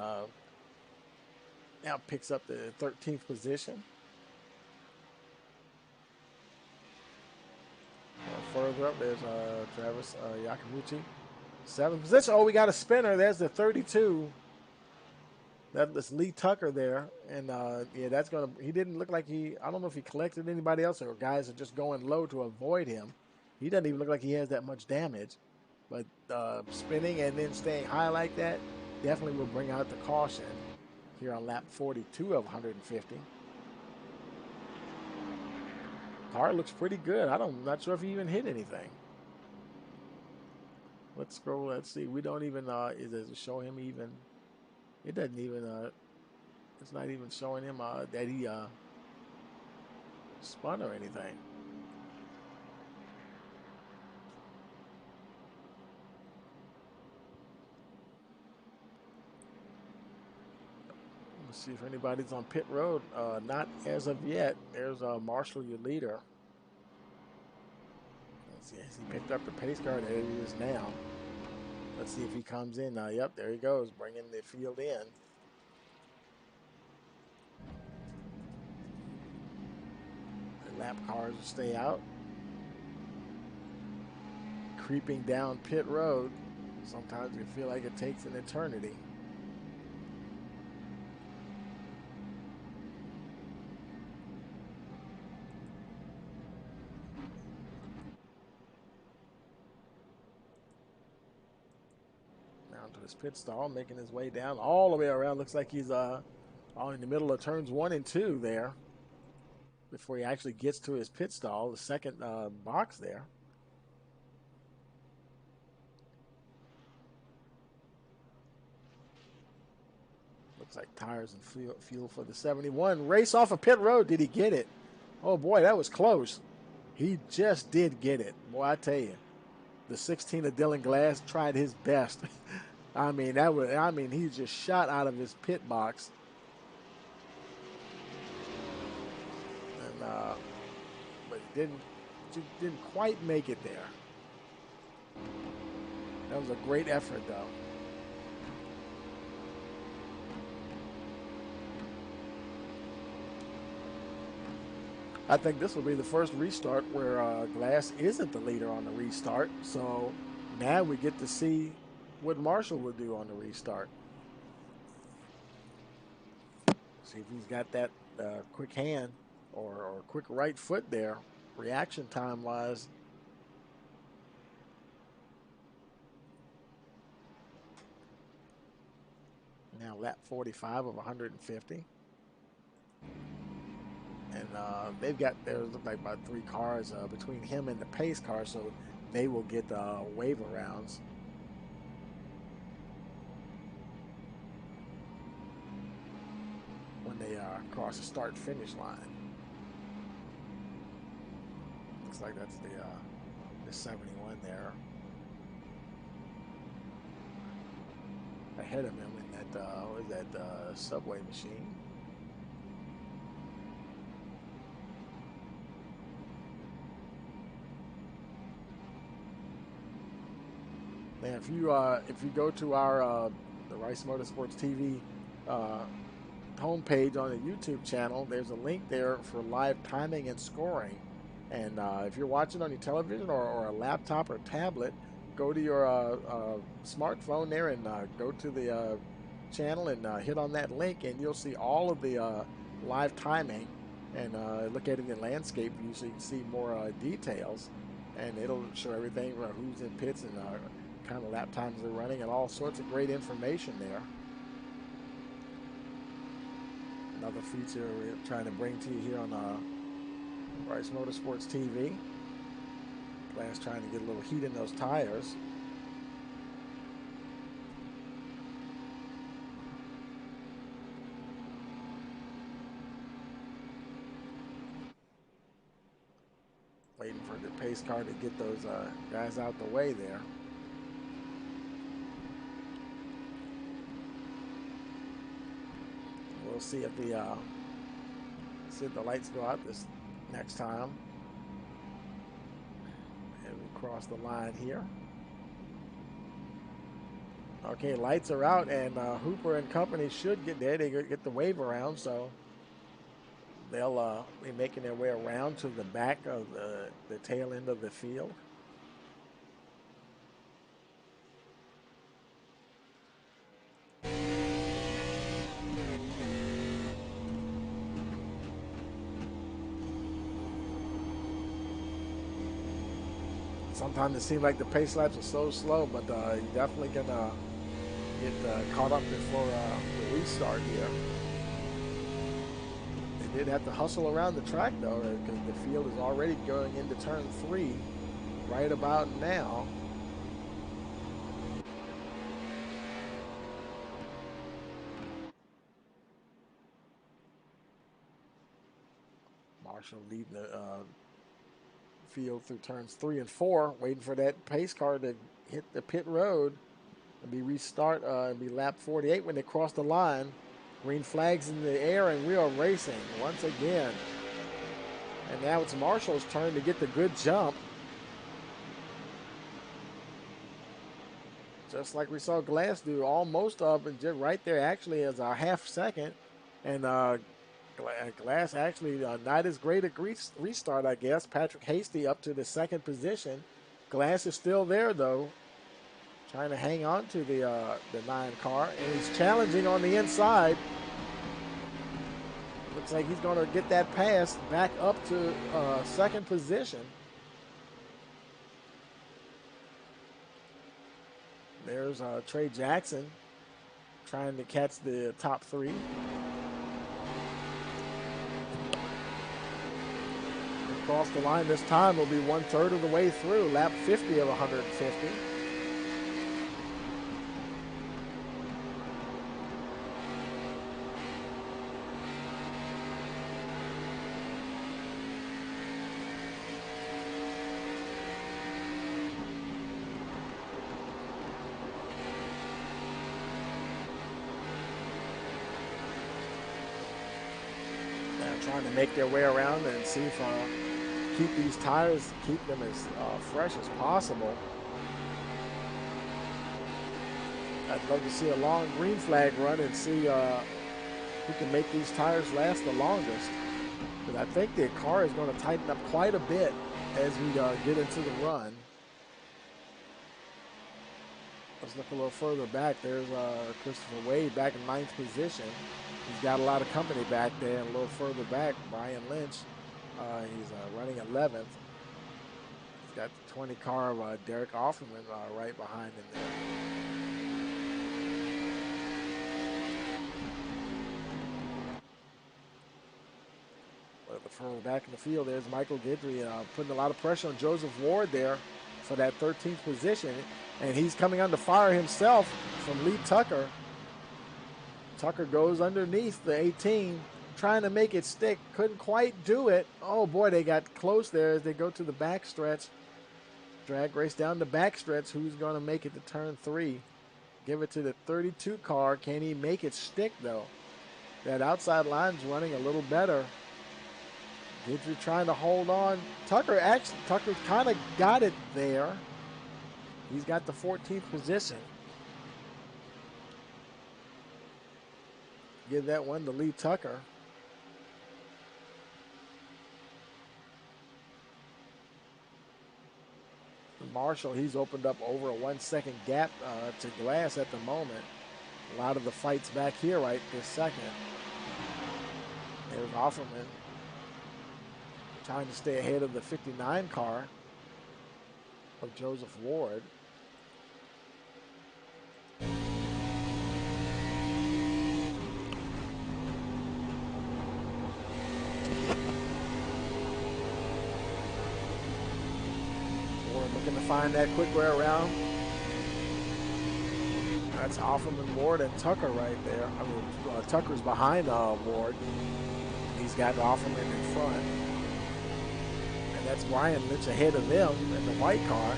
now picks up the 13th position. Further up, there's Travis Yakamuchi. 7th position. Oh, we got a spinner. There's the 32. That's Lee Tucker there. And, yeah, that's going to – he didn't look like he – I don't know if he collected anybody else or guys are just going low to avoid him. He doesn't even look like he has that much damage. But spinning and then staying high like that definitely will bring out the caution here on lap 42 of 150. Car looks pretty good. I'm not sure if he even hit anything. Let's scroll. Let's see. We don't even, does it show him even? It doesn't even, it's not even showing him that he spun or anything. Let's see if anybody's on pit road. Not as of yet. There's Marshall, your leader. Let's see. Has he picked up the pace car? There he is now. Let's see if he comes in. Yep, there he goes, bringing the field in. The lap cars will stay out. Creeping down pit road. Sometimes you feel like it takes an eternity. To his pit stall, making his way down all the way around. Looks like he's all in the middle of turns 1 and 2 there before he actually gets to his pit stall, the second box there. Looks like tires and fuel for the 71. Race off of pit road. Did he get it? Oh boy, that was close. He just did get it. Boy, I tell you, the 16 of Dylan Glass tried his best. I mean, he just shot out of his pit box. And, but he didn't quite make it there. That was a great effort, though. I think this will be the first restart where Glass isn't the leader on the restart. So now we get to see what Marshall will do on the restart. See if he's got that quick hand or quick right foot there, reaction time wise. Now lap 45 of 150. And they've got, there look like about 3 cars between him and the pace car, so they will get wave arounds. When they cross the start-finish line. Looks like that's the 71 there. Ahead of him in that, what is that, subway machine. Man, if you go to our the Rice Motorsports TV homepage on the YouTube channel, there's a link there for live timing and scoring. And if you're watching on your television or a laptop or tablet, go to your smartphone there and go to the channel and hit on that link, and you'll see all of the live timing. And look at it in landscape view so you can see more details. And it'll show everything, who's in pits and kind of lap times they're running, and all sorts of great information there. Another feature we're trying to bring to you here on Rice Motorsports TV. Glass trying to get a little heat in those tires. Waiting for the pace car to get those guys out the way there. We'll see if the lights go out this next time. And we cross the line here. Okay, lights are out, and Hooper and company should get there. They get the wave around, so they'll be making their way around to the back of the tail end of the field. Sometimes it seems like the pace laps are so slow, but you're definitely gonna get caught up before the restart here. They did have to hustle around the track though, because the field is already going into turn 3 right about now. Marshall leading the field through turns 3 and 4, waiting for that pace car to hit the pit road and be restart and be lap 48 when they cross the line. Green flags in the air, and we are racing once again. And now it's Marshall's turn to get the good jump. Just like we saw Glass do, almost up and just right there actually as a half second. And Glass actually not as great a restart, I guess. Patrick Hasty up to the 2nd position. Glass is still there though, trying to hang on to the 9 car, and he's challenging on the inside. Looks like he's going to get that pass back up to 2nd position. There's Trey Jackson trying to catch the top 3. Across the line this time will be 1/3 of the way through, lap 50 of 150. Trying to make their way around and see if keep these tires, keep them as fresh as possible. I'd love to see a long green flag run and see who can make these tires last the longest. But I think the car is going to tighten up quite a bit as we get into the run. Let's look a little further back. There's Christopher Wade back in 9th position. He's got a lot of company back there. And a little further back, Brian Lynch, he's running 11th. He's got the 20 car of Derek Offerman right behind him there. A little further back in the field, there's Michael Guidry putting a lot of pressure on Joseph Ward there for that 13th position. And he's coming under fire himself from Lee Tucker. Tucker goes underneath the 18, trying to make it stick. Couldn't quite do it. Oh boy, they got close there as they go to the backstretch. Drag race down the backstretch. Who's going to make it to turn 3? Give it to the 32 car. Can he make it stick though? That outside line's running a little better. Guidry trying to hold on. Tucker kind of got it there. He's got the 14th position. give that one to Lee Tucker. Marshall, he's opened up over a 1 second gap to Glass at the moment. A lot of the fights back here right this second. There's Offerman trying to stay ahead of the 59 car of Joseph Ward. Ward looking to find that quick way around. That's Offerman, Ward, and Tucker right there. I mean, Tucker's behind Ward. He's got Offerman in front. And that's Brian Lynch ahead of them in the white car.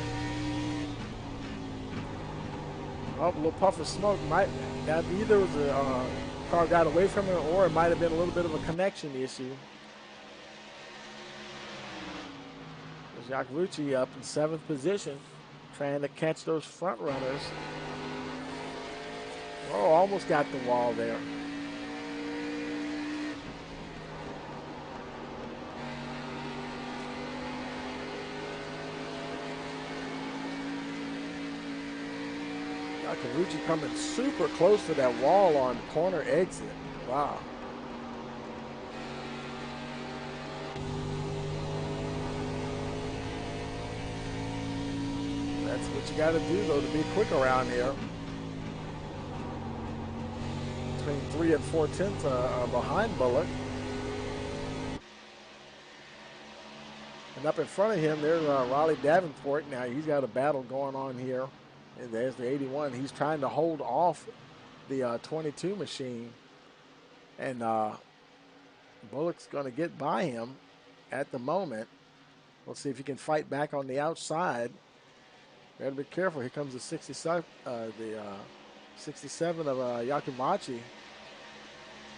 Oh, a little puff of smoke. That either was a car got away from it, or it might have been a little bit of a connection issue. Jacques Lucci up in 7th position, trying to catch those front runners. Oh, almost got the wall there. Carucci coming super close to that wall on corner exit. Wow. That's what you got to do, though, to be quick around here. Between 3 and 4/10 behind Bullock. And up in front of him, there's Raleigh Davenport. Now he's got a battle going on here. And there's the 81. He's trying to hold off the 22 machine. And Bullock's going to get by him at the moment. We'll see if he can fight back on the outside. Got to be careful. Here comes the 67 of Yakumachi,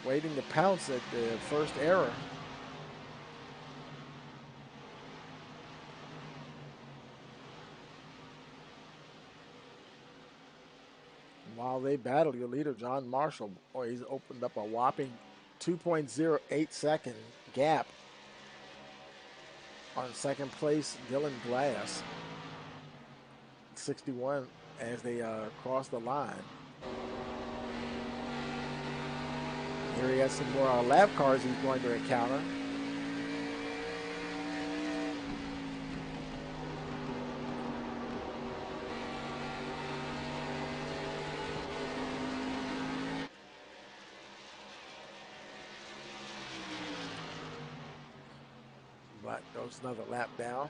waiting to pounce at the first error. While they battle, your leader, John Marshall, boy, he's opened up a whopping 2.08 second gap on second place, Dylan Glass. 61 as they cross the line. Here he has some more lap cars he's going to encounter. But goes another lap down.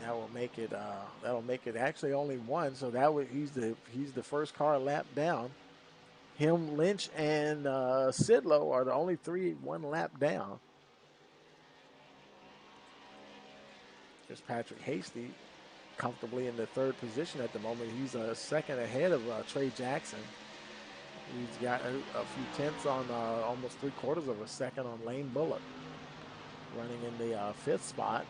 That will make it. That'll make it actually only one. So that would he's the first car lap down. Him, Lynch, and Sidlow are the only 3 1 lap down. There's Patrick Hasty, comfortably in the 3rd position at the moment. He's a second ahead of Trey Jackson. He's got a few tenths on almost 3/4 of a second on Lane Bullock, running in the 5th spot.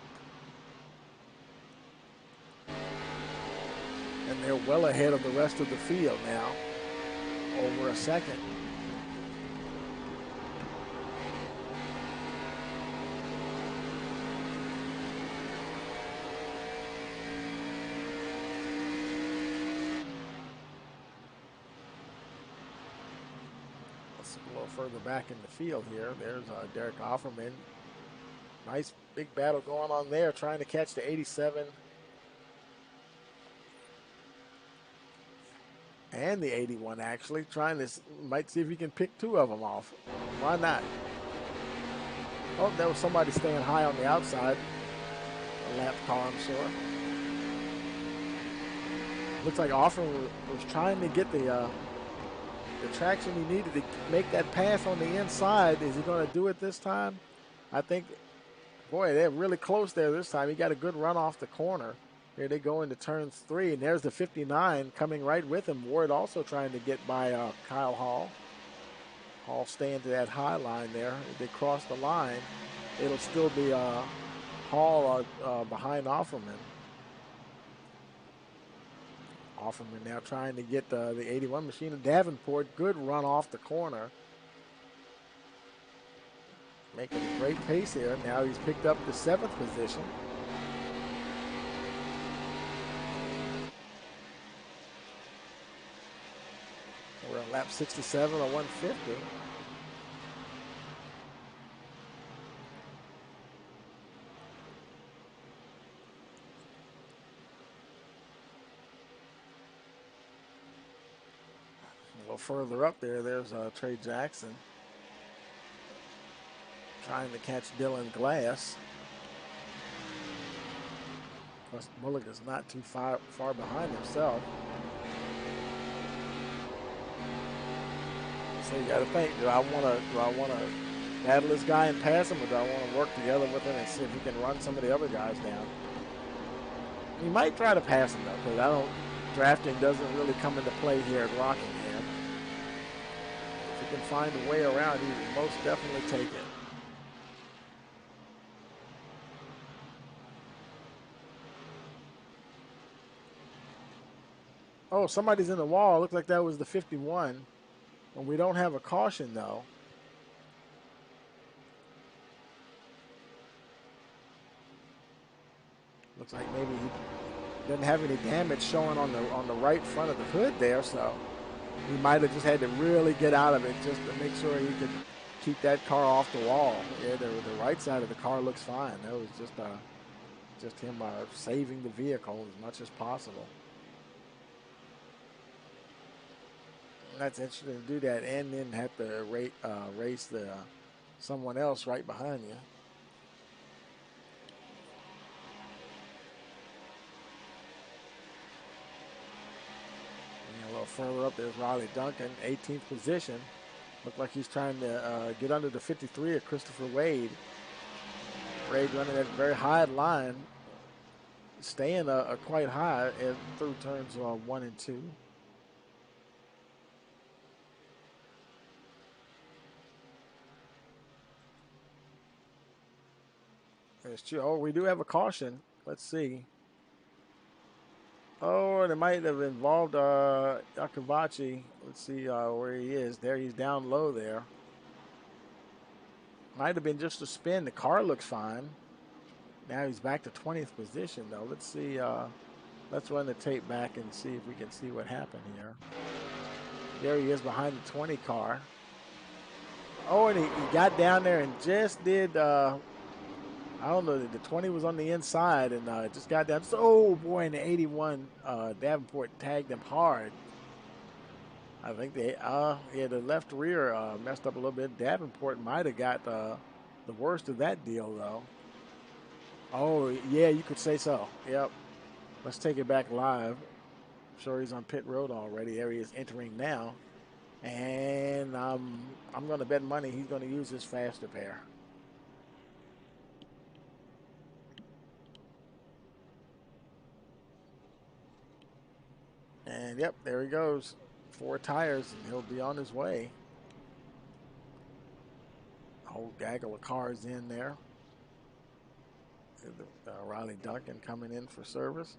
And they're well ahead of the rest of the field now, over a second. Let's look a little further back in the field here. There's Derek Offerman. Nice big battle going on there, trying to catch the 87. And the 81, actually, trying to, might see if he can pick 2 of them off. Why not? Oh, there was somebody staying high on the outside. A lap car, I'm sure. Looks like Offerman was trying to get the traction he needed to make that pass on the inside. Is he going to do it this time? I think, boy, they're really close there this time. He got a good run off the corner. Here they go into turn 3, and there's the 59 coming right with him. Ward also trying to get by Kyle Hall. Hall staying to that high line there. If they cross the line, it'll still be Hall behind Offerman. Offerman now trying to get the 81 machine of Davenport. Good run off the corner. Making a great pace here. Now he's picked up the 7th position. We're on lap 67 or 150. A little further up there, there's Trey Jackson trying to catch Dylan Glass. Plus, Bullock is not too far behind himself. So you got to think: do I want to battle this guy and pass him, or do I want to work together with him and see if he can run some of the other guys down? He might try to pass him though, because drafting doesn't really come into play here at Rockingham. If he can find a way around, he will most definitely take it. Oh, somebody's in the wall. Looks like that was the 51. And we don't have a caution, though. Looks like maybe he doesn't have any damage showing on the right front of the hood there, so he might have just had to really get out of it just to make sure he could keep that car off the wall. Yeah, the right side of the car looks fine. That was just him saving the vehicle as much as possible. That's interesting to do that and then have to race someone else right behind you. And a little further up, there's Riley Duncan, 18th position. Looked like he's trying to get under the 53 of Christopher Wade. Wade running that very high line, staying quite high through turns 1 and 2. Oh, we do have a caution. Let's see. Oh, and it might have involved Akabachi. Let's see where he is. There, he's down low there. Might have been just a spin. The car looks fine. Now he's back to 20th position, though. Let's see. Let's run the tape back and see if we can see what happened here. There he is behind the 20 car. Oh, and he got down there and just did... I don't know, the 20 was on the inside and just got down. Oh, boy, and the 81 Davenport tagged him hard. I think the left rear messed up a little bit. Davenport might have got the worst of that deal, though. Oh, yeah, you could say so. Yep. Let's take it back live. I'm sure he's on pit road already. There he is entering now. And I'm going to bet money he's going to use his faster pair. And, yep, there he goes. 4 tires, and he'll be on his way. A whole gaggle of cars in there. Riley Duncan coming in for service.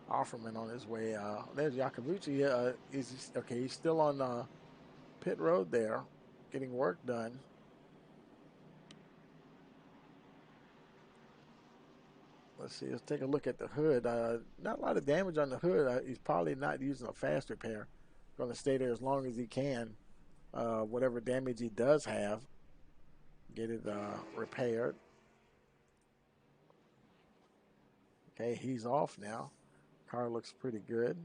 Offerman on his way. There's Yakabuchi. He's still on pit road there, getting work done. Let's see. Let's take a look at the hood. Not a lot of damage on the hood. He's probably not using a faster pair. Going to stay there as long as he can. Whatever damage he does have, get it repaired. Okay, he's off now. Car looks pretty good.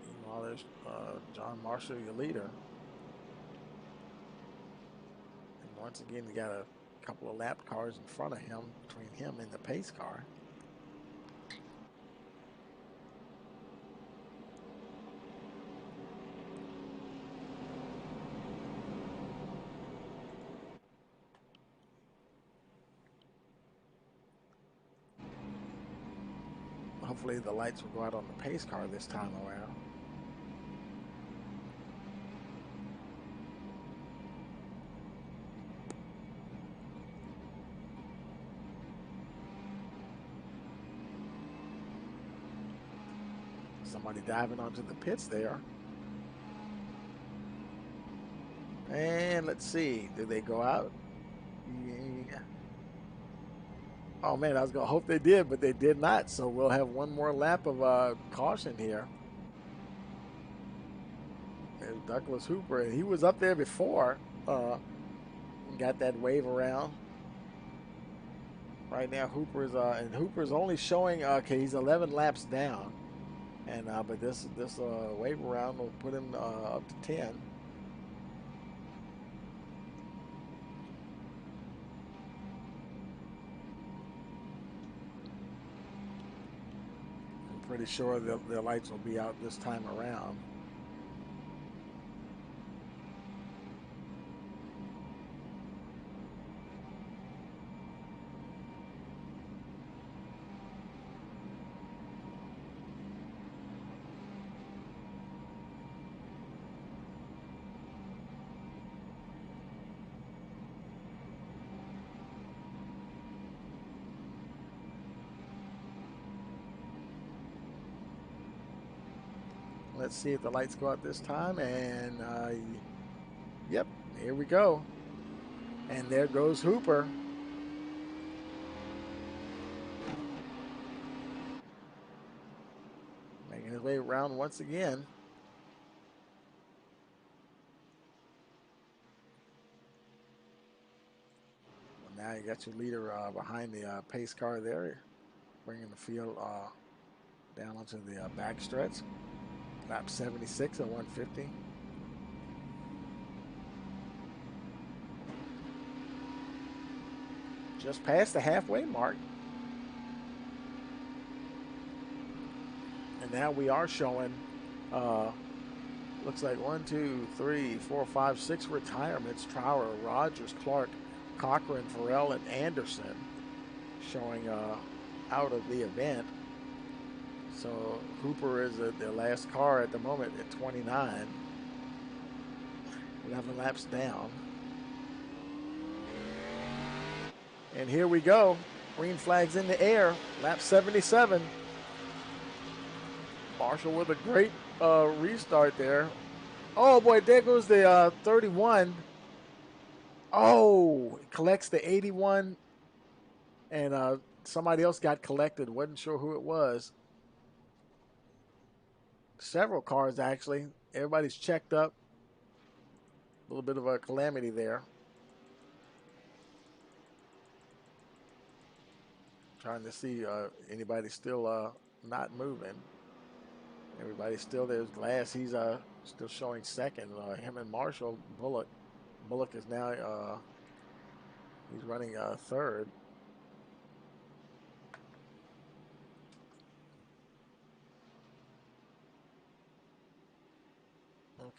Meanwhile, there's John Marshall, your leader. And once again, we got a couple of lap cars in front of him, between him and the pace car. Hopefully the lights will go out on the pace car this time around. Somebody diving onto the pits there. And let's see, did they go out? Yeah. Oh man, I was gonna hope they did, but they did not. So we'll have one more lap of caution here. There's Douglas Hooper, and he was up there before. Got that wave around. Right now, Hooper's only showing. Okay, he's 11 laps down, and but this wave around will put him up to 10. I'm pretty sure the lights will be out this time around. Let's see if the lights go out this time. And yep, here we go. And there goes Hooper. Making his way around once again. Well, now you got your leader behind the pace car there, bringing the field down onto the backstretch. Lap 76 at 150. Just past the halfway mark. And now we are showing, looks like 1, 2, 3, 4, 5, 6 retirements. Trower, Rogers, Clark, Cochran, Farrell, and Anderson showing out of the event. So Hooper is the last car at the moment at 29. 11 laps down. And here we go. Green flag's in the air. Lap 77. Marshall with a great restart there. Oh boy, there goes the 31. Oh, collects the 81. And somebody else got collected. Wasn't sure who it was. Several cars, actually. Everybody's checked up. A little bit of a calamity there. Trying to see anybody still not moving. Everybody's still there. Glass, he's still showing second. Him and Marshall, Bullock. Bullock is now, he's running third.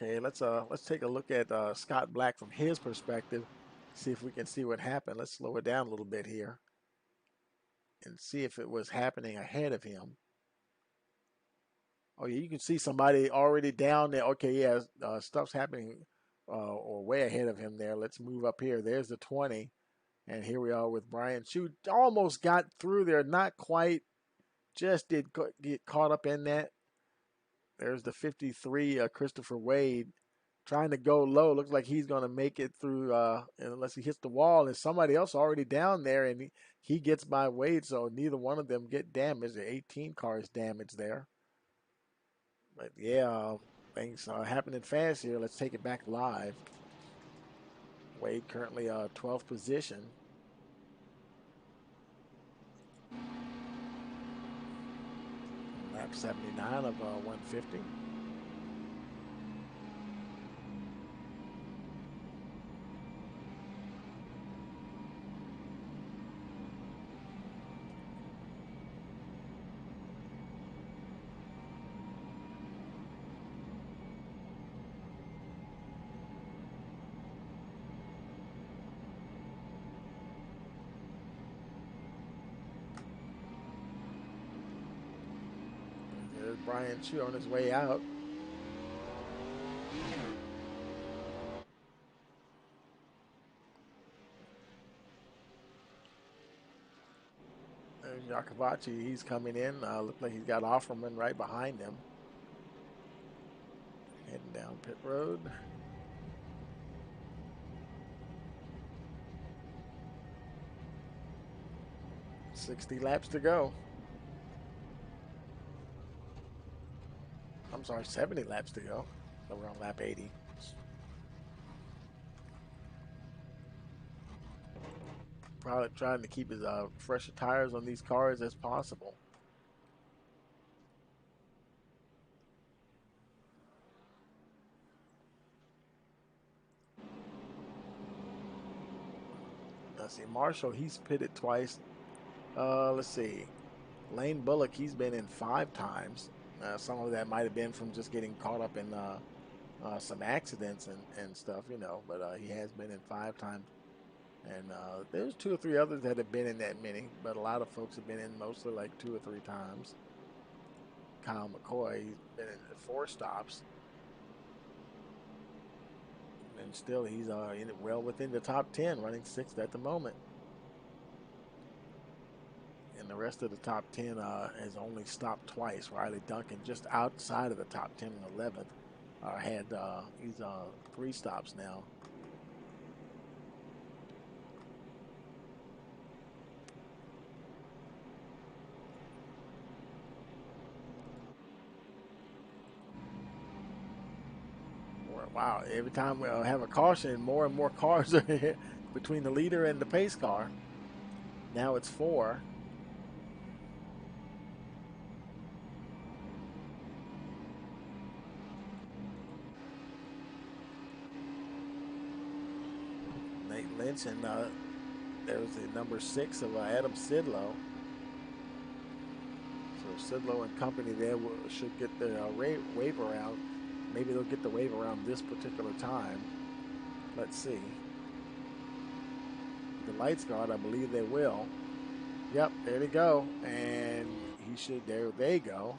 Okay, let's take a look at Scott Black from his perspective. See if we can see what happened. Let's slow it down a little bit here and see if it was happening ahead of him. Oh, yeah, you can see somebody already down there. Okay, yeah, stuff's happening or way ahead of him there. Let's move up here. There's the 20. And here we are with Brian Chu. Almost got through there, not quite. Just did get caught up in that. There's the 53, Christopher Wade, trying to go low. Looks like he's going to make it through unless he hits the wall. And somebody else already down there, and he gets by Wade, so neither one of them get damaged. The 18 car is damaged there. But yeah, things are happening fast here. Let's take it back live. Wade currently 12th position. Lap 79 of 150. Brian Chu on his way out. There's Yakovachi. He's coming in. Looks like he's got Offerman right behind him. Heading down pit road. $60 laps to go. I'm sorry, 70 laps to go. So we're on lap 80. Probably trying to keep as fresh tires on these cars as possible. Let's see, Marshall, he's pitted twice. Let's see. Lane Bullock, he's been in 5 times. Some of that might have been from just getting caught up in some accidents and stuff, you know, but he has been in 5 times. And there's 2 or 3 others that have been in that many, but a lot of folks have been in mostly like 2 or 3 times. Kyle McCoy, he's been in 4 stops. And still, he's well within the top 10, running 6th at the moment. And the rest of the top 10 has only stopped twice. Riley Duncan, just outside of the top 10 and 11th, he's 3 stops now. Wow, every time we have a caution, more and more cars are between the leader and the pace car. Now it's 4. Nate Lynch and there's the number 6 of Adam Sidlow. So Sidlow and company there should get the wave around. Maybe they'll get the wave around this particular time. Let's see. The lights go out. I believe they will. Yep, there they go. And he should, there they go.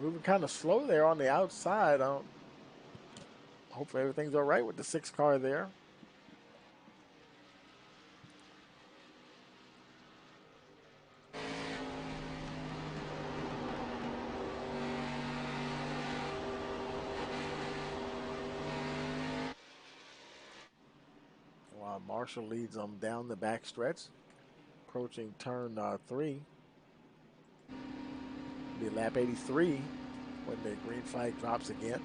Moving kind of slow there on the outside. Hopefully everything's all right with the 6 car there. Marshall leads them down the back stretch, approaching turn 3. Be lap 83 when the green flag drops again.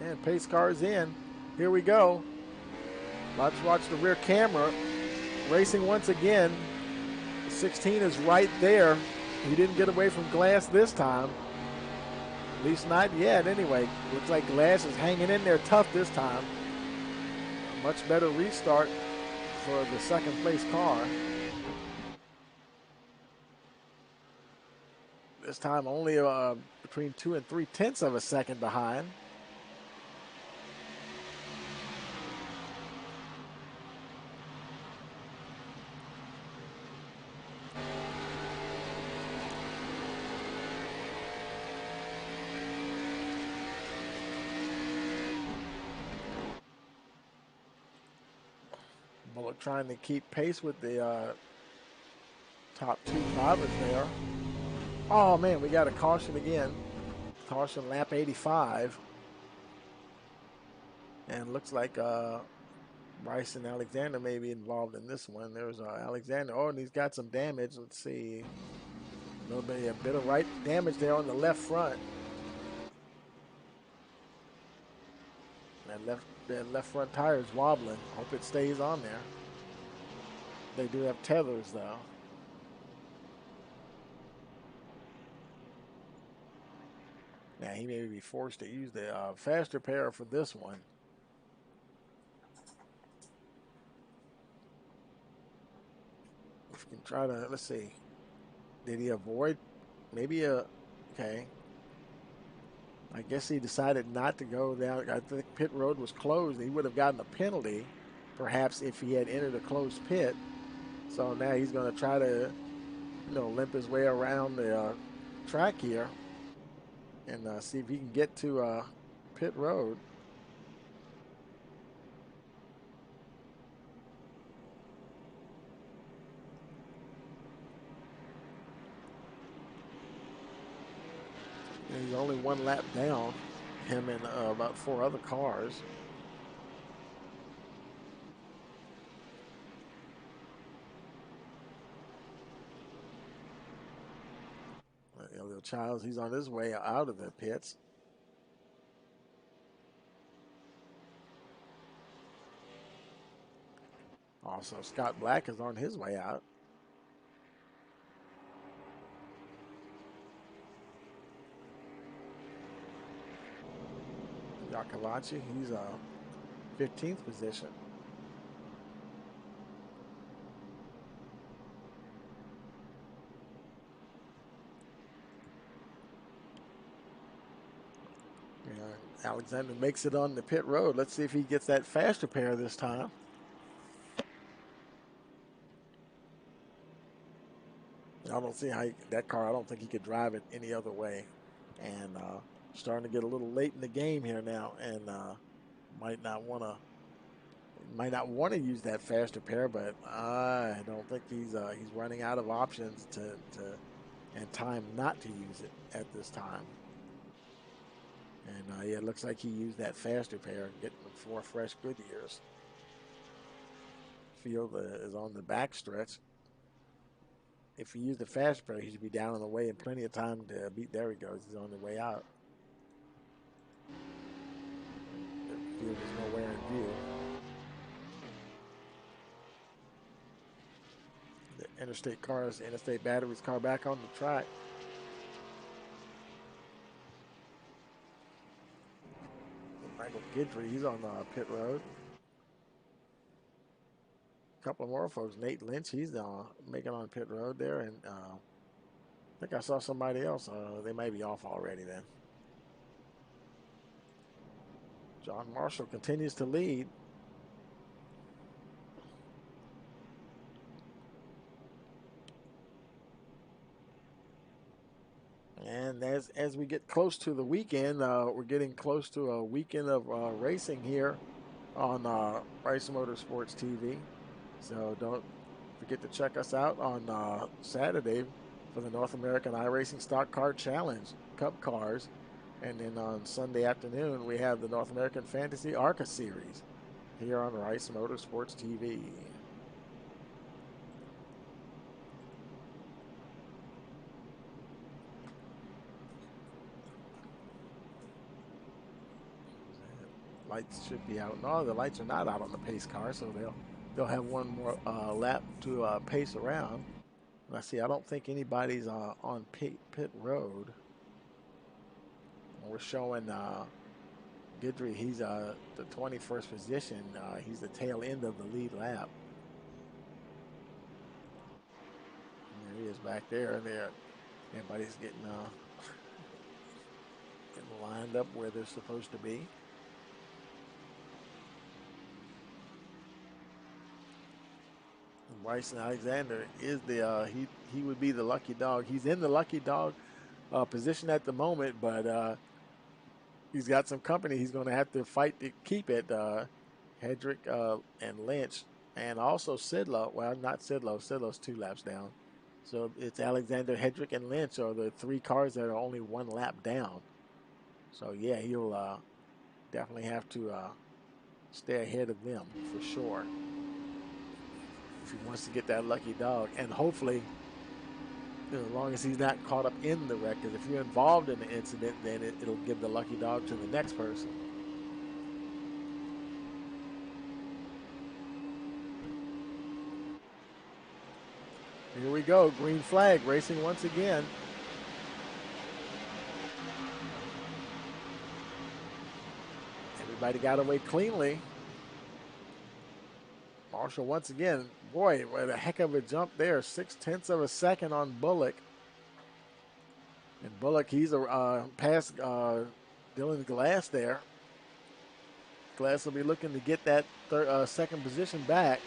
And pace car's in. Here we go. Let's watch the rear camera. Racing once again. 16 is right there. He didn't get away from Glass this time. At least not yet anyway. Looks like Glass is hanging in there tough this time. A much better restart for the second place car. This time only between 2 and 3/10 of a second behind. Bullock trying to keep pace with the top 2 drivers there. Oh man, we got a caution again. Caution lap 85. And looks like Bryson Alexander may be involved in this one. There's Alexander. Oh, and he's got some damage. Let's see. A bit of right damage there on the left front. That left front tire is wobbling. Hope it stays on there. They do have tethers though. Now he may be forced to use the faster pair for this one. try to, let's see, did he avoid maybe a, okay. I guess he decided not to go down. I think pit road was closed. He would have gotten a penalty, perhaps, if he had entered a closed pit. So now he's going to try to, limp his way around the track here and see if he can get to pit road. And he's only one lap down, him and about 4 other cars. Elliot Childs, he's on his way out of the pits. Also, Scott Black is on his way out. Yakavachi, he's 15th position. Alexander makes it on the pit road. Let's see if he gets that faster pair this time. I don't see how that car, I don't think he could drive it any other way. And starting to get a little late in the game here now, and might not want to use that faster pair, but I don't think he's running out of options and time not to use it at this time. And yeah, it looks like he used that faster pair, getting 4 fresh Goodyears. Field is on the back stretch. If he used the faster pair, he should be down on the way and plenty of time to beat. There he goes. He's on the way out. The field is nowhere in view. The interstate batteries car back on the track. Michael Guidry, he's on pit road. A couple more folks. Nate Lynch, he's making on pit road there. And I think I saw somebody else. They may be off already then. John Marshall continues to lead. And as we get close to the weekend, we're getting close to a weekend of racing here on Rice Motorsports TV. So don't forget to check us out on Saturday for the North American iRacing Stock Car Challenge Cup cars. And then on Sunday afternoon, we have the North American Fantasy ARCA Series here on Rice Motorsports TV. Lights should be out. No, the lights are not out on the pace car, so they'll have one more lap to pace around. And I don't think anybody's on pit road. We're showing Guidry, he's the 21st position. He's the tail end of the lead lap. And there he is back there. Everybody's getting lined up where they're supposed to be. Bryson Alexander is he would be the lucky dog. He's in the lucky dog position at the moment, but he's got some company. He's going to have to fight to keep it. Hedrick and Lynch, and also Sidlow. Well, not Sidlow. Sidlow's 2 laps down. So it's Alexander, Hedrick, and Lynch are the 3 cars that are only 1 lap down. So yeah, he'll definitely have to stay ahead of them for sure if he wants to get that lucky dog. And hopefully, as long as he's not caught up in the wreck, because if you're involved in the incident, then it'll give the lucky dog to the next person. Here we go, green flag, racing once again. Everybody got away cleanly. Marshall once again Boy, what a heck of a jump there. 6/10 of a second on Bullock. And Bullock, he's past Dylan Glass there. Glass will be looking to get that second position back.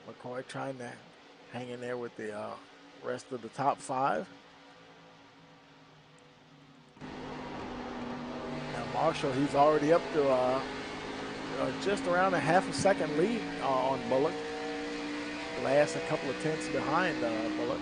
McCoy trying to hang in there with the rest of the top five. Now Marshall, he's already up to just around a half a second lead on Bullock. Glass a couple of tenths behind Bullock.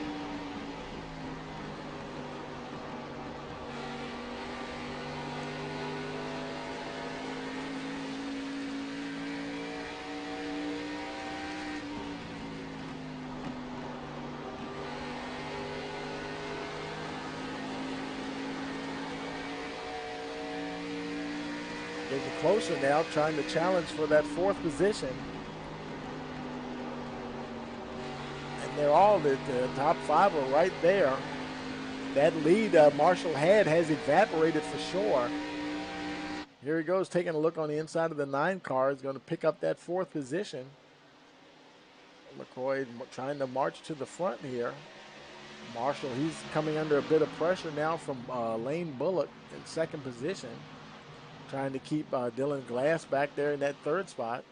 Getting closer now, trying to challenge for that fourth position. And they're all, the top five are right there. That lead Marshall had has evaporated for sure. Here he goes, taking a look on the inside of the 9 car. He's going to pick up that fourth position. McCoy trying to march to the front here. Marshall, he's coming under a bit of pressure now from Lane Bullock in second position. Trying to keep Dylan Glass back there in that third spot.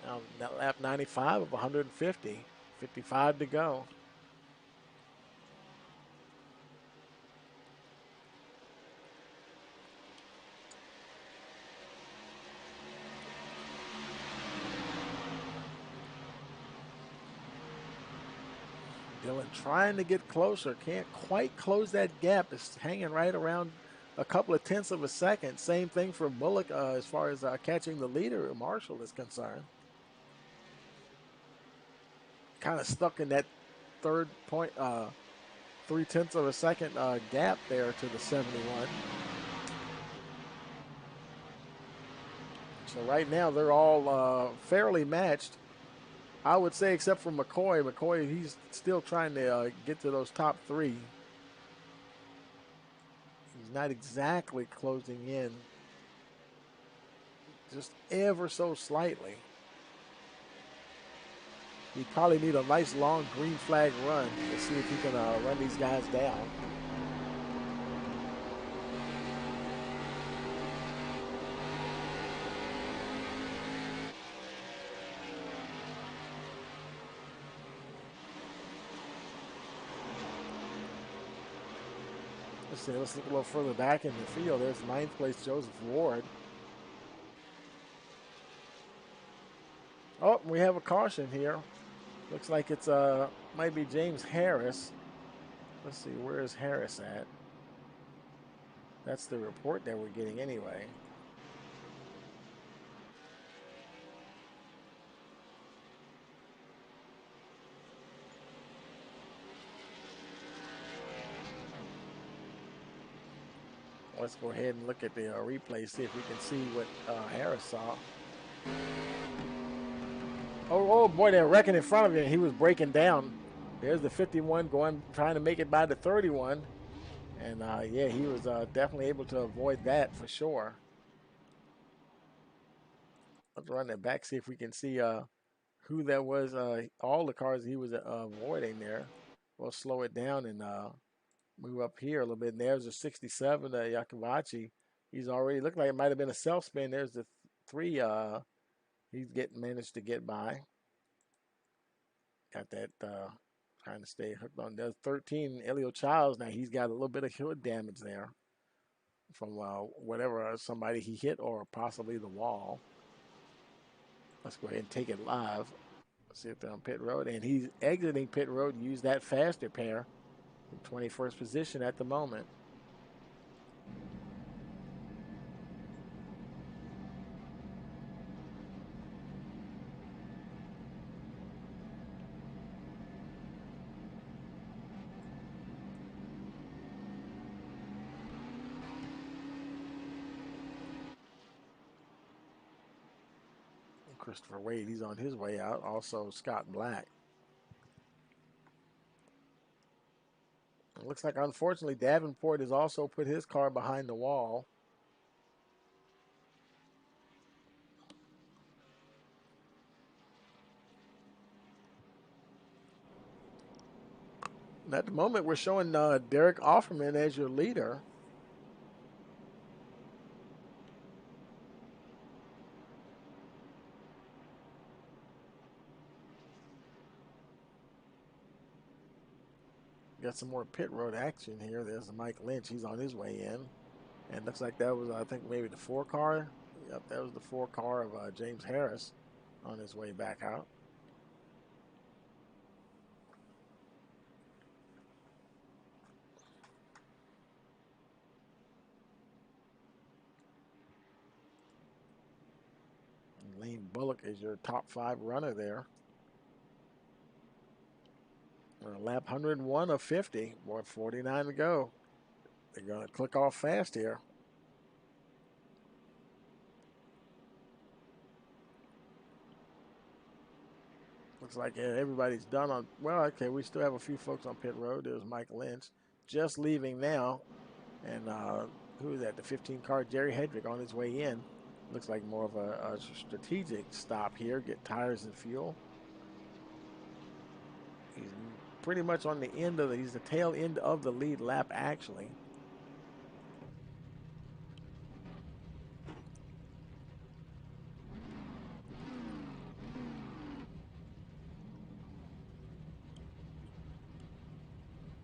Now that lap 95 of 150. 55 to go. Dylan trying to get closer. Can't quite close that gap. It's hanging right around a couple of tenths of a second. Same thing for Bullock as far as catching the leader. Marshall is concerned. Kind of stuck in that third point, 3/10 of a second gap there to the 71. So right now they're all fairly matched. I would say except for McCoy. McCoy, he's still trying to get to those top 3. He's not exactly closing in, just ever so slightly. He'd probably need a nice long green flag run to see if he can run these guys down. Let's look a little further back in the field. There's 9th place Joseph Ward. Oh, we have a caution here. Looks like it's might be James Harris. Let's see, where is Harris at? That's the report that we're getting anyway. Let's go ahead and look at the replay, see if we can see what Harris saw. Oh boy, they're wrecking in front of him. He was breaking down. There's the 51 trying to make it by the 31. And yeah, he was definitely able to avoid that for sure. Let's run that back, see if we can see who that was. All the cars he was avoiding there. We'll slow it down and move up here a little bit. And there's a 67, Yakovachi. He's already looked like it might have been a self spin. There's the 3 he's managed to get by. Got that trying to stay hooked on. There's 13, Elio Childs. Now he's got a little bit of hood damage there from whatever somebody he hit or possibly the wall. Let's go ahead and take it live. Let's see if they're on pit road. And he's exiting pit road and use that faster pair in 21st position at the moment. Christopher Wade, he's on his way out. Also Scott Black. It looks like, unfortunately, Davenport has also put his car behind the wall. And at the moment, we're showing Derek Offerman as your leader. Got some more pit road action here. There's Mike Lynch. He's on his way in. And looks like that was, I think, maybe the 4 car. Yep, that was the 4 car of James Harris on his way back out. And Lane Bullock is your top 5 runner there. Lap 101 of 50. Boy, 49 to go. They're going to click off fast here. Looks like everybody's done on, well, okay, we still have a few folks on pit road. There's Mike Lynch just leaving now. And who is that? The 15 car, Jerry Hedrick, on his way in. Looks like more of a strategic stop here. Get tires and fuel. He's pretty much on the end of he's the tail end of the lead lap, actually.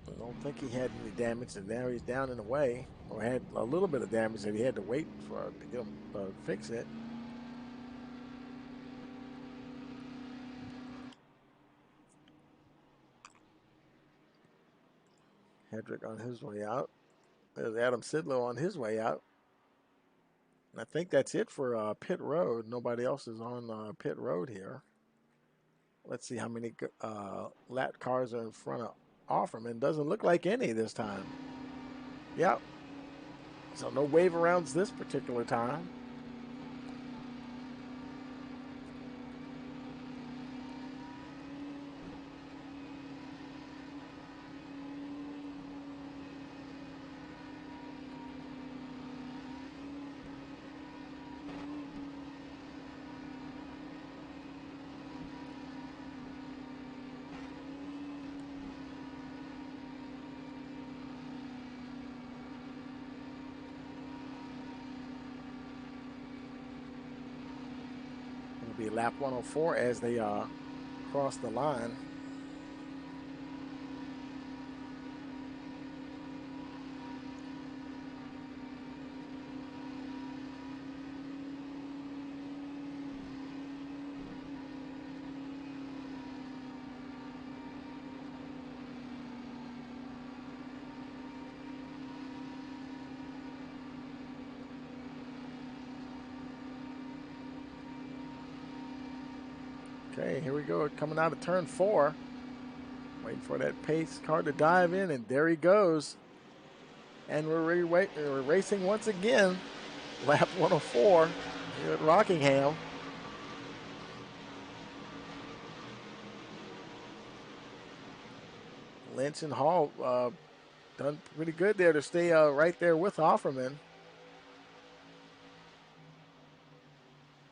I don't think he had any damage, and now he's down and away, or had a little bit of damage that he had to wait for to get him fix it. Hedrick on his way out. There's Adam Sidlow on his way out. And I think that's it for pit road. Nobody else is on pit road here. Let's see how many lap cars are in front of Offerman. Doesn't look like any this time. Yep. So no wave arounds this particular time. Be lap 104 as they cross the line. Okay, here we go, coming out of turn 4. Waiting for that pace car to dive in, and there he goes. And we're racing once again, lap 104 here at Rockingham. Lynch and Hall done pretty good there to stay right there with Offerman.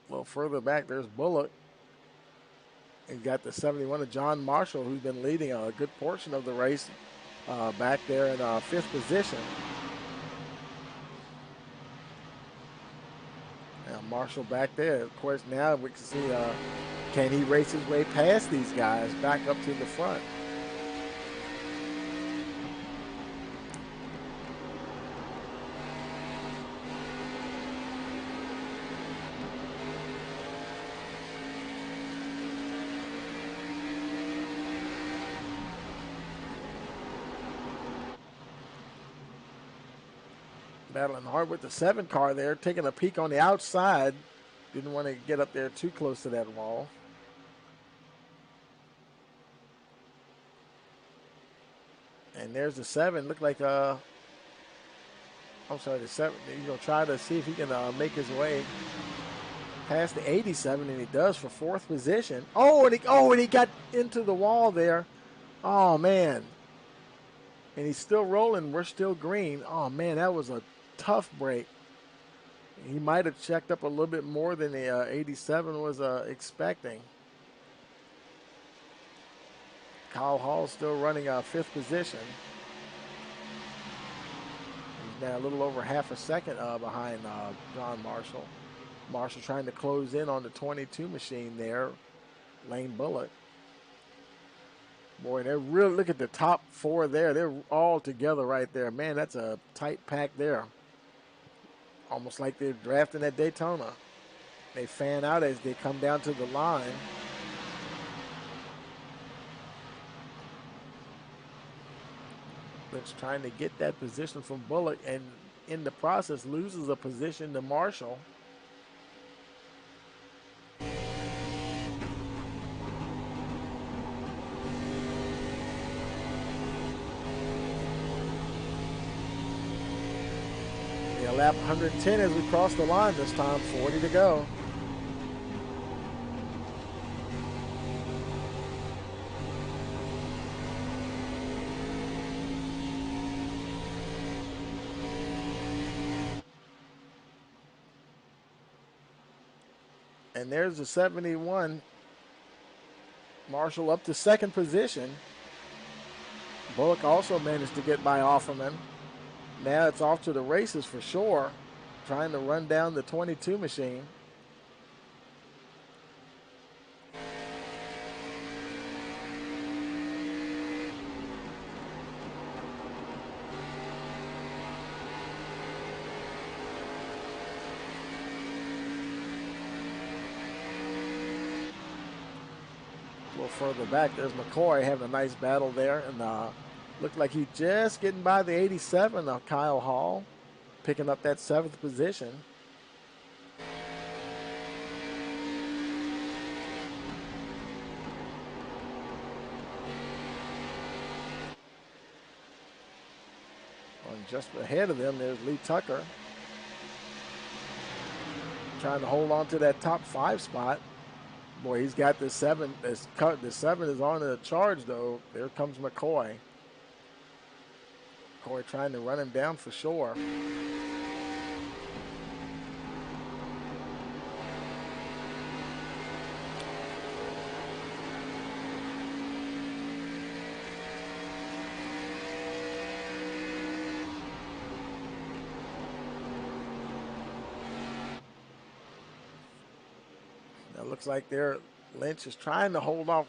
A little further back, there's Bullock. You got the 71 of John Marshall, who's been leading a good portion of the race back there in 5th position. Now Marshall back there. Of course, now we can see can he race his way past these guys back up to the front. Battling hard with the 7 car there, taking a peek on the outside. Didn't want to get up there too close to that wall. And there's the 7. Looked like I'm sorry, the 7. He's gonna try to see if he can make his way past the 87, and he does for fourth position. And he got into the wall there. Oh man. And he's still rolling. We're still green. Oh man, that was a tough break. He might have checked up a little bit more than the 87 was expecting. Kyle Hall still running fifth position. He's now a little over half a second behind John Marshall. Marshall trying to close in on the 22 machine there. Lane Bullock. Boy, they're really, look at the top four there. They're all together right there. Man, that's a tight pack there. Almost like they're drafting at Daytona. They fan out as they come down to the line. Lynch trying to get that position from Bullock, and in the process loses a position to Marshall. Yeah, lap 110 as we cross the line this time, 40 to go. And there's the 71. Marshall up to second position. Bullock also managed to get by Offerman. Now it's off to the races for sure, trying to run down the 22 machine. A little further back, there's McCoy having a nice battle there, and looked like he just getting by the 87 of Kyle Hall, picking up that seventh position. And just ahead of them, there's Lee Tucker, trying to hold on to that top 5 spot. Boy, he's got the 7. The 7 is on the charge, though. There comes McCoy. McCoy trying to run him down for sure. Now it looks like Lynch is trying to hold off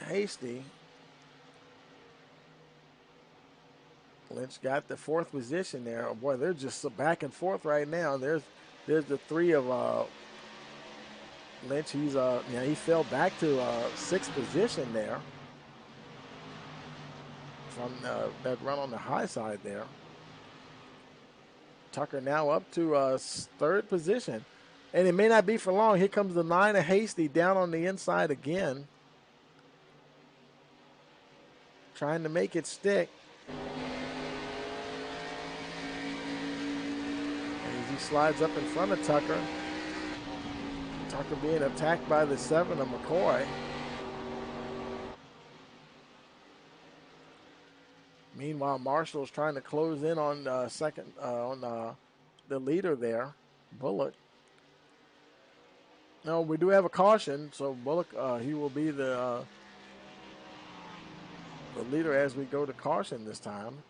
Hasty. Lynch got the 4th position there. Oh boy, they're just back and forth right now. There's the 3 of Lynch. He fell back to 6th position there from that run on the high side there. Tucker now up to 3rd position, and it may not be for long. Here comes the 9 of Hasty down on the inside again, trying to make it stick. Slides up in front of Tucker. Tucker being attacked by the 7 of McCoy. Meanwhile, Marshall's trying to close in on the leader there, Bullock. No, we do have a caution, so Bullock he will be the leader as we go to caution this time.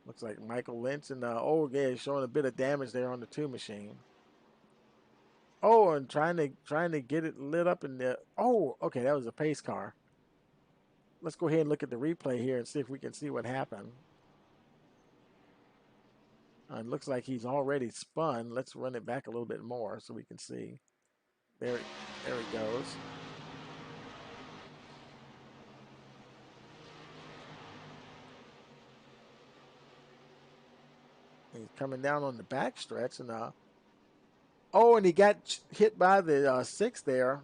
Looks like Michael Lynch and he's showing a bit of damage there on the 2 machine. Oh, and trying to get it lit up in the. Oh, okay, that was a pace car. Let's go ahead and look at the replay here and see if we can see what happened. It looks like he's already spun. Let's run it back a little bit more so we can see. There he goes. He's coming down on the back stretch, and and he got hit by the 6 there.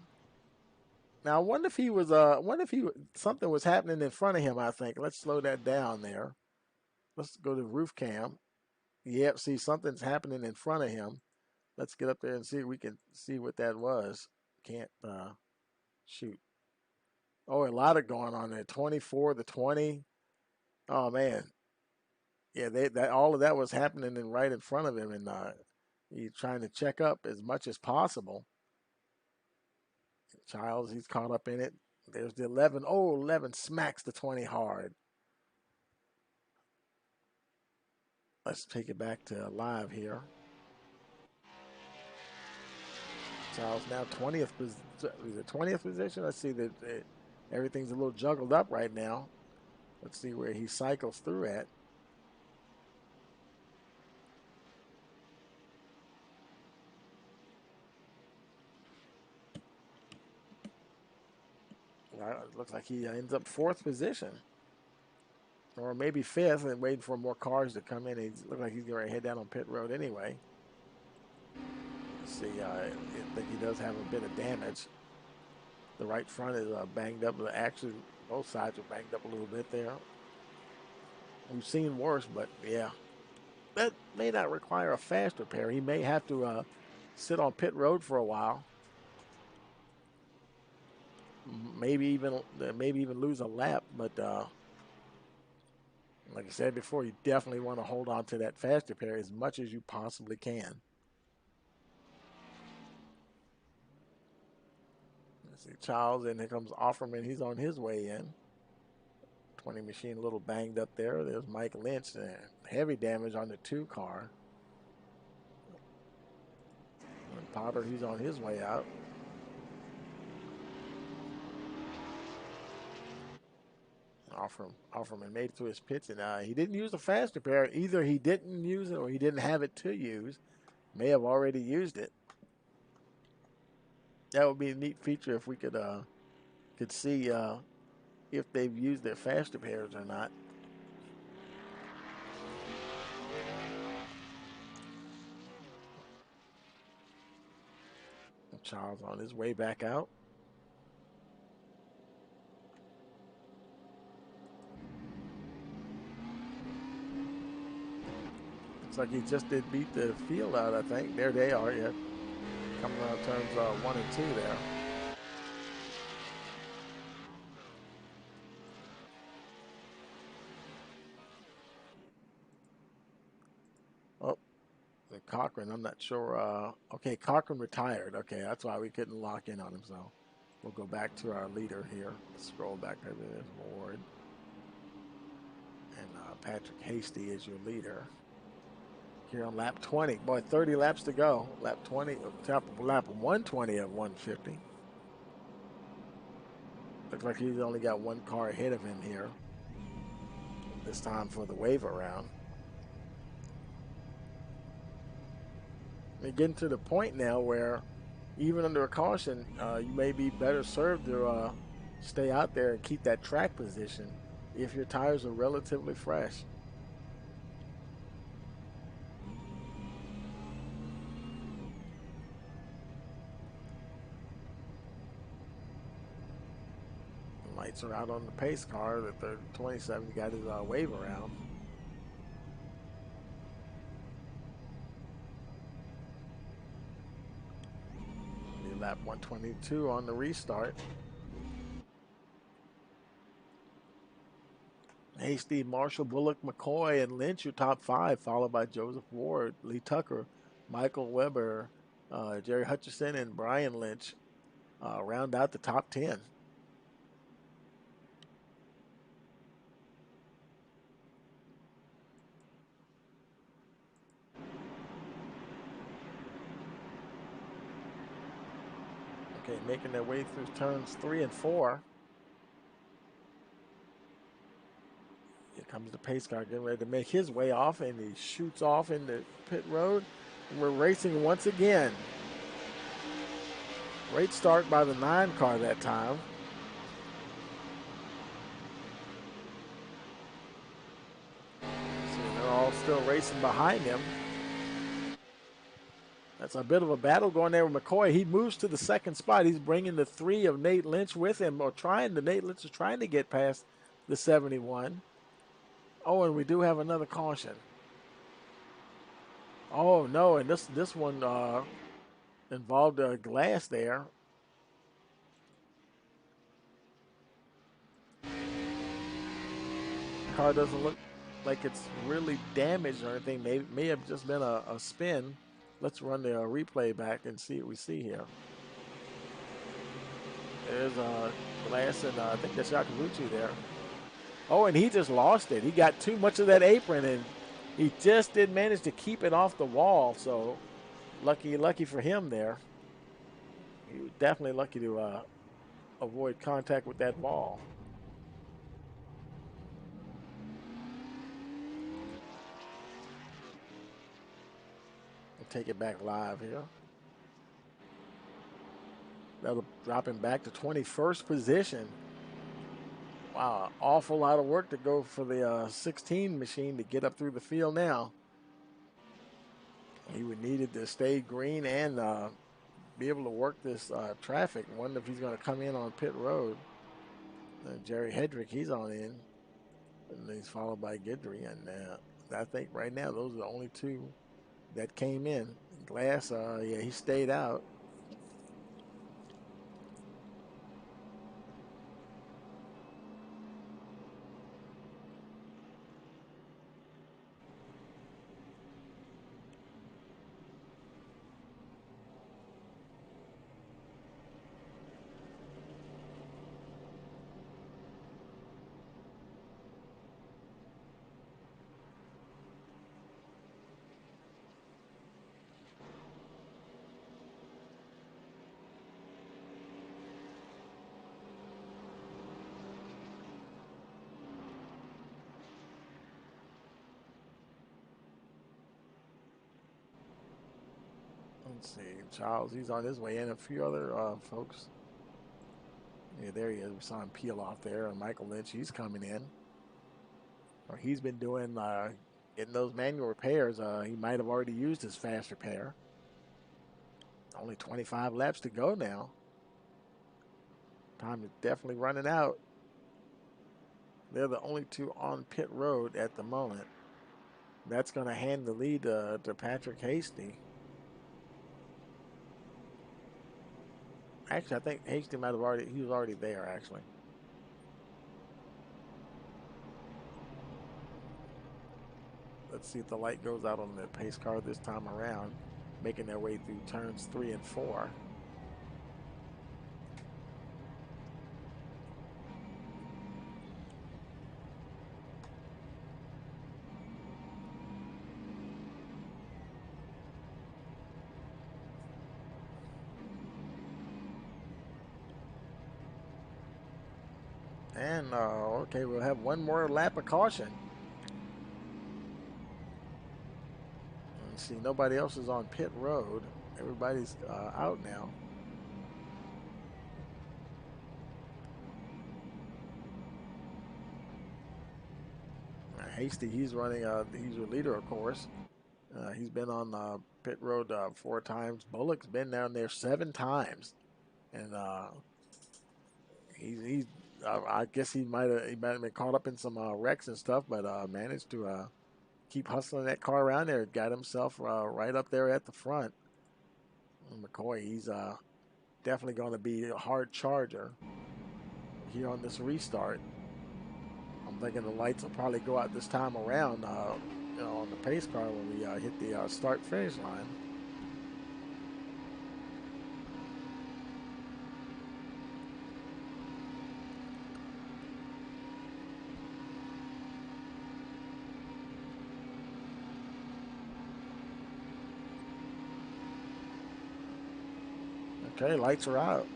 Now I wonder if something was happening in front of him. I think let's slow that down there. Let's go to roof cam. Yep, see, something's happening in front of him. Let's get up there and see if we can see what that was. Can't shoot. Oh, a lot of going on there. 24 to 20. Oh man, yeah, that all of that was happening right in front of him, and he's trying to check up as much as possible. Childs, he's caught up in it. There's the 11. Oh, 11 smacks the 20 hard. Let's take it back to live here. Childs now 20th, the 20th position. Let's see that everything's a little juggled up right now. Let's see where he cycles through at. It looks like he ends up 4th position. Or maybe 5th and waiting for more cars to come in. He looks like he's going to head down on pit road anyway. Let's see, I think he does have a bit of damage. The right front is banged up. Actually, both sides are banged up a little bit there. We've seen worse, but yeah. That may not require a fast repair. He may have to sit on pit road for a while. Maybe even lose a lap, but like I said before, you definitely want to hold on to that fast repair as much as you possibly can. Let's see, Charles, and here comes Offerman. He's on his way in. 20 machine a little banged up there. There's Mike Lynch. Heavy damage on the 2 car. And Potter, he's on his way out. Offerman made it to his pits, and he didn't use the fast repair. Either he didn't use it or he didn't have it to use. May have already used it. That would be a neat feature if we could see if they've used their fast repairs or not. Charles on his way back out. Looks like he just did beat the field out, I think. There they are, yeah. Coming around turns 1 and 2 there. Oh, Cochran, I'm not sure. Okay, Cochran retired. Okay, that's why we couldn't lock in on him. So we'll go back to our leader here. Scroll back over to Ward. And Patrick Hasty is your leader. Here on lap 20. Boy, 30 laps to go. Lap 20, lap 120 of 150. Looks like he's only got 1 car ahead of him here. This time for the wave around. We're getting to the point now where even under a caution, you may be better served to stay out there and keep that track position if your tires are relatively fresh. The lights are out on the pace car. The 27 got his wave around. Lap 122 on the restart. Hasty, Marshall, Bullock, McCoy, and Lynch, your top 5, followed by Joseph Ward, Lee Tucker, Michael Weber, Jerry Hutchison, and Brian Lynch round out the top 10. Okay, making their way through turns 3 and 4. Here comes the pace car getting ready to make his way off, and he shoots off into pit road. And we're racing once again. Great start by the 9 car that time. So they're all still racing behind him. That's a bit of a battle going there with McCoy. He moves to the 2nd spot. He's bringing the 3 of Nate Lynch with him, or Nate Lynch is trying to get past the 71. Oh, and we do have another caution. Oh no, and this one involved a glass there. Car doesn't look like it's really damaged or anything. May have just been a spin. Let's run the replay back and see what we see here. There's glass and I think that's Yakabuchi there. Oh, and he just lost it. He got too much of that apron and he just didn't manage to keep it off the wall. So lucky for him there. He was definitely lucky to avoid contact with that ball. We'll take it back live here. That'll drop him back to 21st position. Wow, awful lot of work to go for the 16 machine to get up through the field now. He would needed to stay green and be able to work this traffic. Wonder if he's going to come in on pit road. Jerry Hedrick, he's on in. And he's followed by Guidry. And I think right now those are the only two that came in. Glass, yeah, he stayed out. Let's see, Charles, he's on his way in. A few other folks. Yeah, there he is. We saw him peel off there. And Michael Lynch, he's coming in. Or he's been doing, getting those manual repairs. He might have already used his fast repair. Only 25 laps to go now. Time is definitely running out. They're the only two on pit road at the moment. That's going to hand the lead to Patrick Hasty. Actually, I think Hasty might have he was already there, actually. Let's see if the light goes out on the pace car this time around, making their way through turns 3 and 4. And, okay, we'll have one more lap of caution. Let's see, nobody else is on pit road. Everybody's out now. Hasty, he's running, he's your leader, of course. He's been on pit road 4 times. Bullock's been down there 7 times. And he's I guess he might have been caught up in some wrecks and stuff, but managed to keep hustling that car around there. Got himself right up there at the front. And McCoy, he's definitely going to be a hard charger here on this restart. I'm thinking the lights will probably go out this time around, you know, on the pace car when we hit the start-finish line. Okay, lights are out.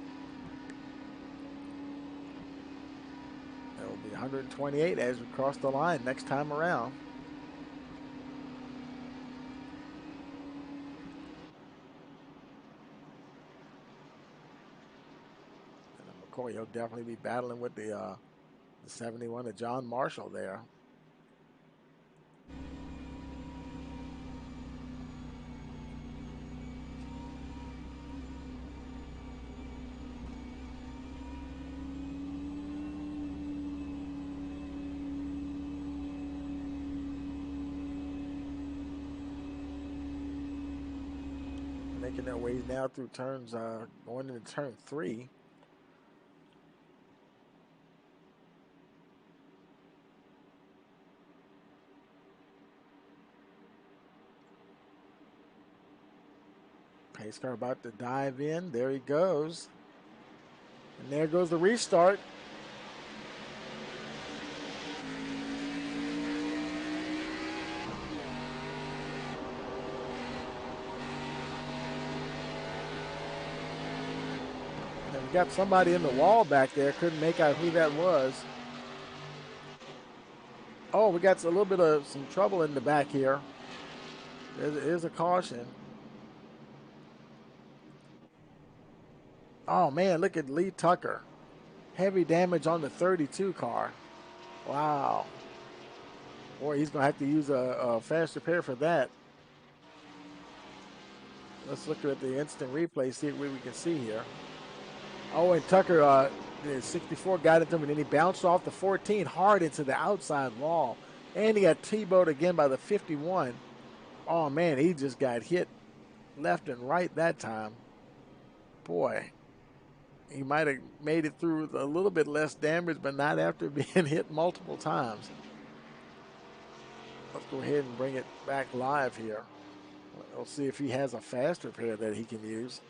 That will be 128 as we cross the line next time around. And McCoy, he'll definitely be battling with the 71 of John Marshall there. making their way now through turns, going into turn 3. Pace car about to dive in. There he goes. And there goes the restart. And we got somebody in the wall back there. Couldn't make out who that was. Oh, we got a little bit of some trouble in the back here. There's a caution. Oh, man, look at Lee Tucker. Heavy damage on the 32 car. Wow. Boy, he's going to have to use a fast repair for that. Let's look at the instant replay, see what we can see here. Oh, and Tucker, 64 got into him, and then he bounced off the 14 hard into the outside wall. And he got T-bowed again by the 51. Oh, man, he just got hit left and right that time. Boy, he might have made it through with a little bit less damage, but not after being hit multiple times. Let's go ahead and bring it back live here. We'll see if he has a fast repair that he can use.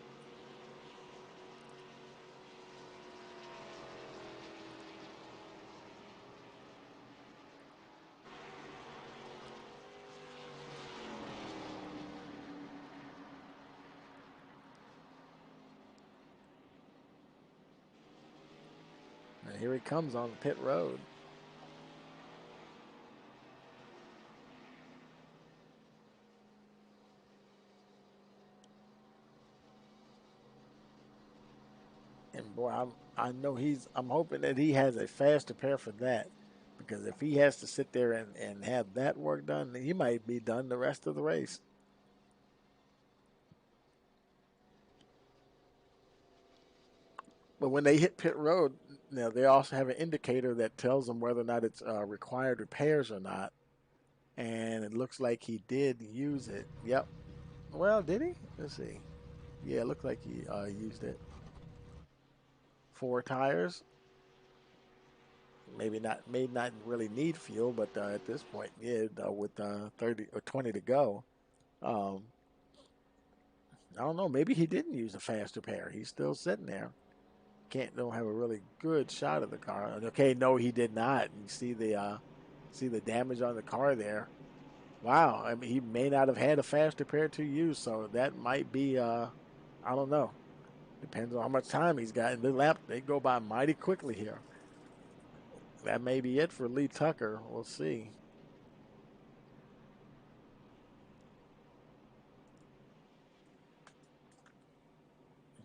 And here he comes on the pit road. And boy, I know I'm hoping that he has a fast repair for that. Because if he has to sit there and have that work done, he might be done the rest of the race. But when they hit pit road, now they also have an indicator that tells them whether or not it's required repairs or not. And it looks like he did use it. Yep. Well, did he? Let's see. Yeah, it looks like he used it. 4 tires. Maybe not. May not really need fuel, but at this point, yeah, with 30 or 20 to go, I don't know. Maybe he didn't use a fast repair. He's still sitting there. Don't have a really good shot of the car. Okay, no, he did not. You see the damage on the car there. Wow, I mean, he may not have had a fast repair to use, so that might be I don't know. Depends on how much time he's got. And the lap, they go by mighty quickly here. That may be it for Lee Tucker. We'll see.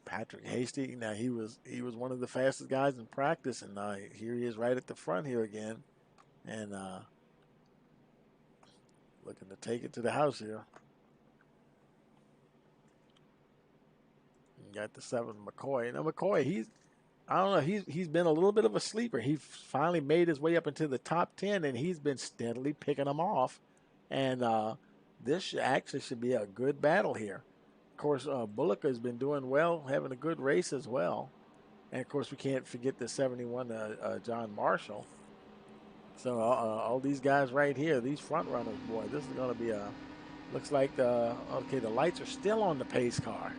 Patrick Hasty, now he was one of the fastest guys in practice, and here he is right at the front here again, and looking to take it to the house here. You got the 7 McCoy. Now McCoy, I don't know, he's been a little bit of a sleeper. He finally made his way up into the top 10, and he's been steadily picking them off, and this actually should be a good battle here. Of course, Bullock has been doing well, having a good race as well. And, of course, we can't forget the 71 John Marshall. So all these guys right here, these front runners, boy, this is going to be looks like okay, the lights are still on the pace car.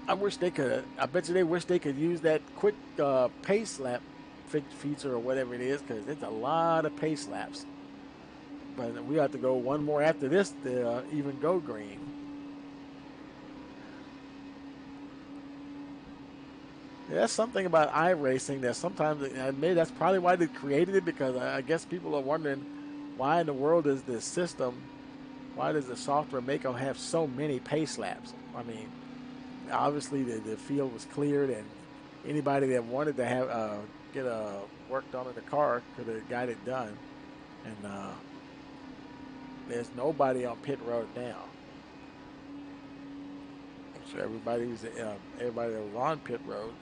I bet you they wish they could use that quick pace lap feature or whatever it is, because it's a lot of pace laps. But we have to go one more after this to even go green. Yeah, that's something about iRacing that sometimes, maybe that's probably why they created it, because I guess people are wondering why in the world is this system, why does the software make them have so many pace laps? I mean, obviously the field was cleared, and anybody that wanted to have get work done in the car could have got it done. And there's nobody on pit road now. So everybody that was on pit road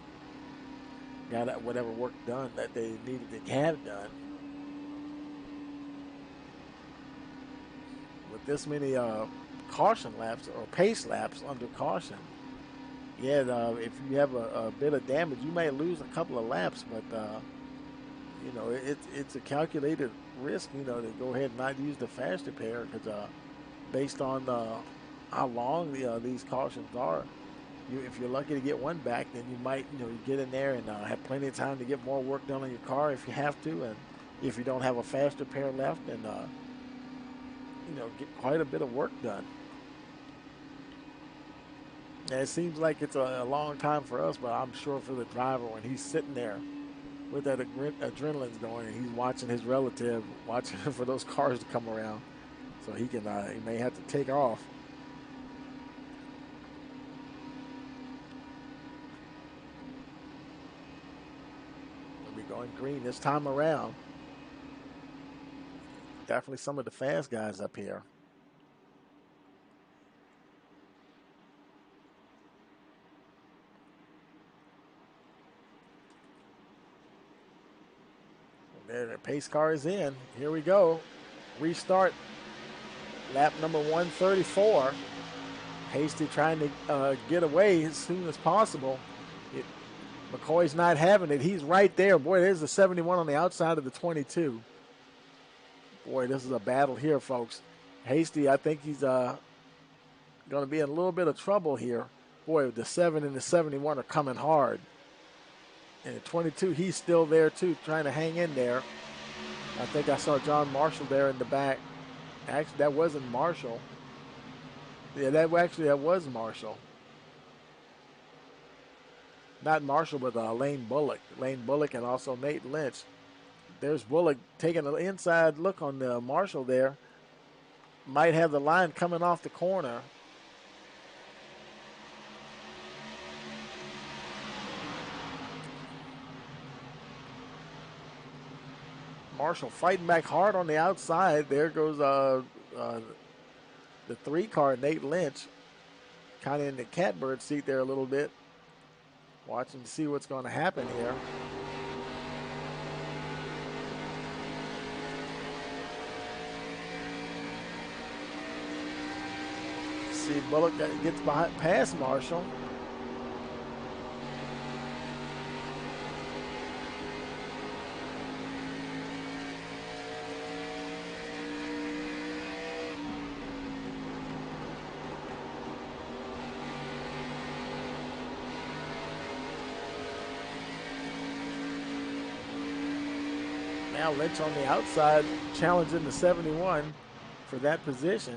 got whatever work done that they needed to have done. With this many caution laps or pace laps under caution. Yeah, if you have a bit of damage, you may lose a couple of laps, but you know it's a calculated risk. You know, to go ahead and not use the faster pair because based on how long these cautions are, if you're lucky to get one back, then you might you get in there and have plenty of time to get more work done on your car if you have to, and if you don't have a faster pair left, and get quite a bit of work done. And it seems like it's a long time for us, but I'm sure for the driver when he's sitting there with that adrenaline's going and he's watching his relative, watching for those cars to come around, so he may have to take off. We'll be going green this time around. Definitely some of the fast guys up here. There, the pace car is in. Here we go. Restart. Lap number 134. Hasty trying to get away as soon as possible. McCoy's not having it. He's right there. Boy, there's the 71 on the outside of the 22. Boy, this is a battle here, folks. Hasty, I think he's going to be in a little bit of trouble here. Boy, the 7 and the 71 are coming hard. And at 22, he's still there, too, trying to hang in there. I think I saw John Marshall there in the back. Actually, that wasn't Marshall. Yeah, that was Marshall. Not Marshall, but Lane Bullock. Lane Bullock and also Nate Lynch. There's Bullock taking an inside look on Marshall there. Might have the line coming off the corner. Marshall fighting back hard on the outside. There goes the 3 car, Nate Lynch, kind of in the catbird seat there a little bit. Watching to see what's going to happen here. See, Bullock gets past Marshall. Now Lynch on the outside, challenging the 71 for that position.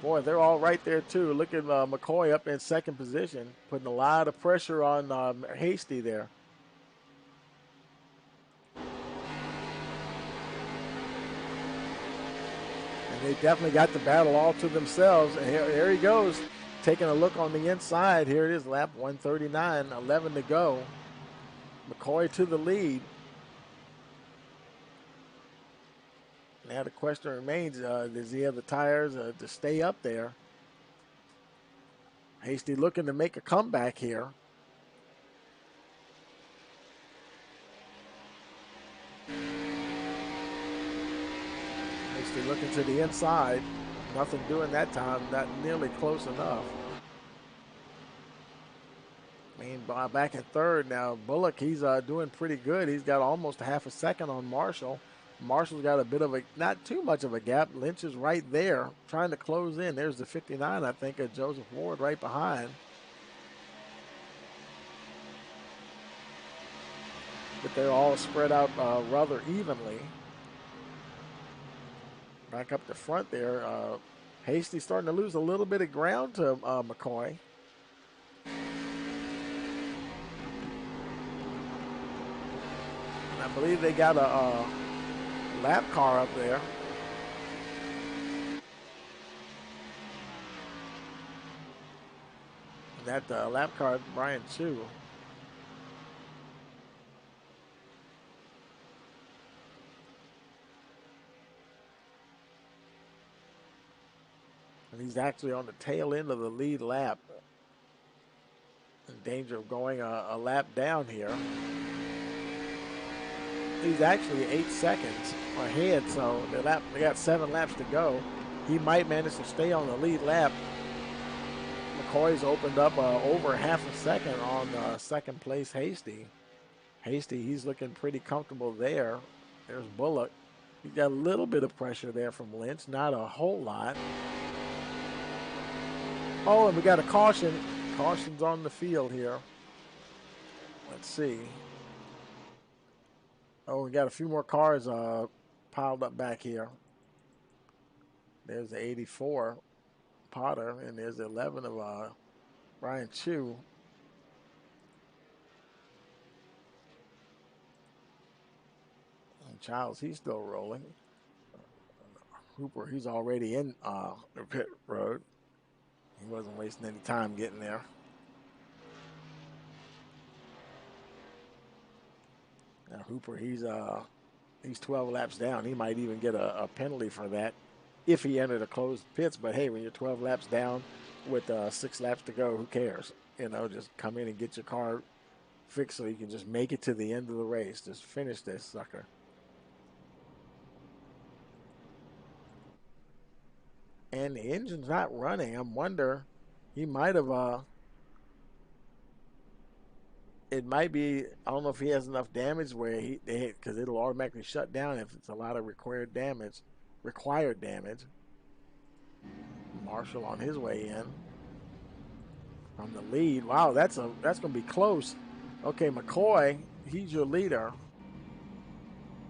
Boy, they're all right there too. Look at McCoy up in second position, putting a lot of pressure on Hasty there. And they definitely got the battle all to themselves. And here he goes, taking a look on the inside. Here it is, lap 139, 11 to go. McCoy to the lead. Now the question remains, does he have the tires to stay up there? Hasty looking to make a comeback here. Hasty looking to the inside. Nothing doing that time, not nearly close enough. Back in third now. Bullock, he's doing pretty good. He's got almost a half a second on Marshall. Marshall's got a bit of not too much of a gap. Lynch is right there trying to close in. There's the 59, I think, of Joseph Ward right behind. But they're all spread out rather evenly. Back up the front there. Hasty starting to lose a little bit of ground to McCoy. And I believe they got a lap car up there. And that lap car, Brian Chu. And he's actually on the tail end of the lead lap. In danger of going a lap down here. He's actually 8 seconds ahead, so they got 7 laps to go. He might manage to stay on the lead lap. McCoy's opened up over half a second on second place Hasty. Hasty, he's looking pretty comfortable there. There's Bullock. He's got a little bit of pressure there from Lynch, not a whole lot. Oh, and we got a caution. Caution's on the field here. Let's see. Oh, we got a few more cars piled up back here. There's the 84 Potter, and there's the 11 of Brian Chu. And Childs, he's still rolling. Hooper, he's already in the pit road. He wasn't wasting any time getting there. Now Hooper, he's 12 laps down. He might even get a penalty for that if he entered a closed pits. But hey, when you're 12 laps down with 6 laps to go, who cares? You know, just come in and get your car fixed so you can just make it to the end of the race. Just finish this sucker. And the engine's not running. I wonder, he might have, it might be, I don't know if he has enough damage where because it'll automatically shut down if it's a lot of required damage. Marshall on his way in from the lead. Wow, that's going to be close. Okay, McCoy, he's your leader.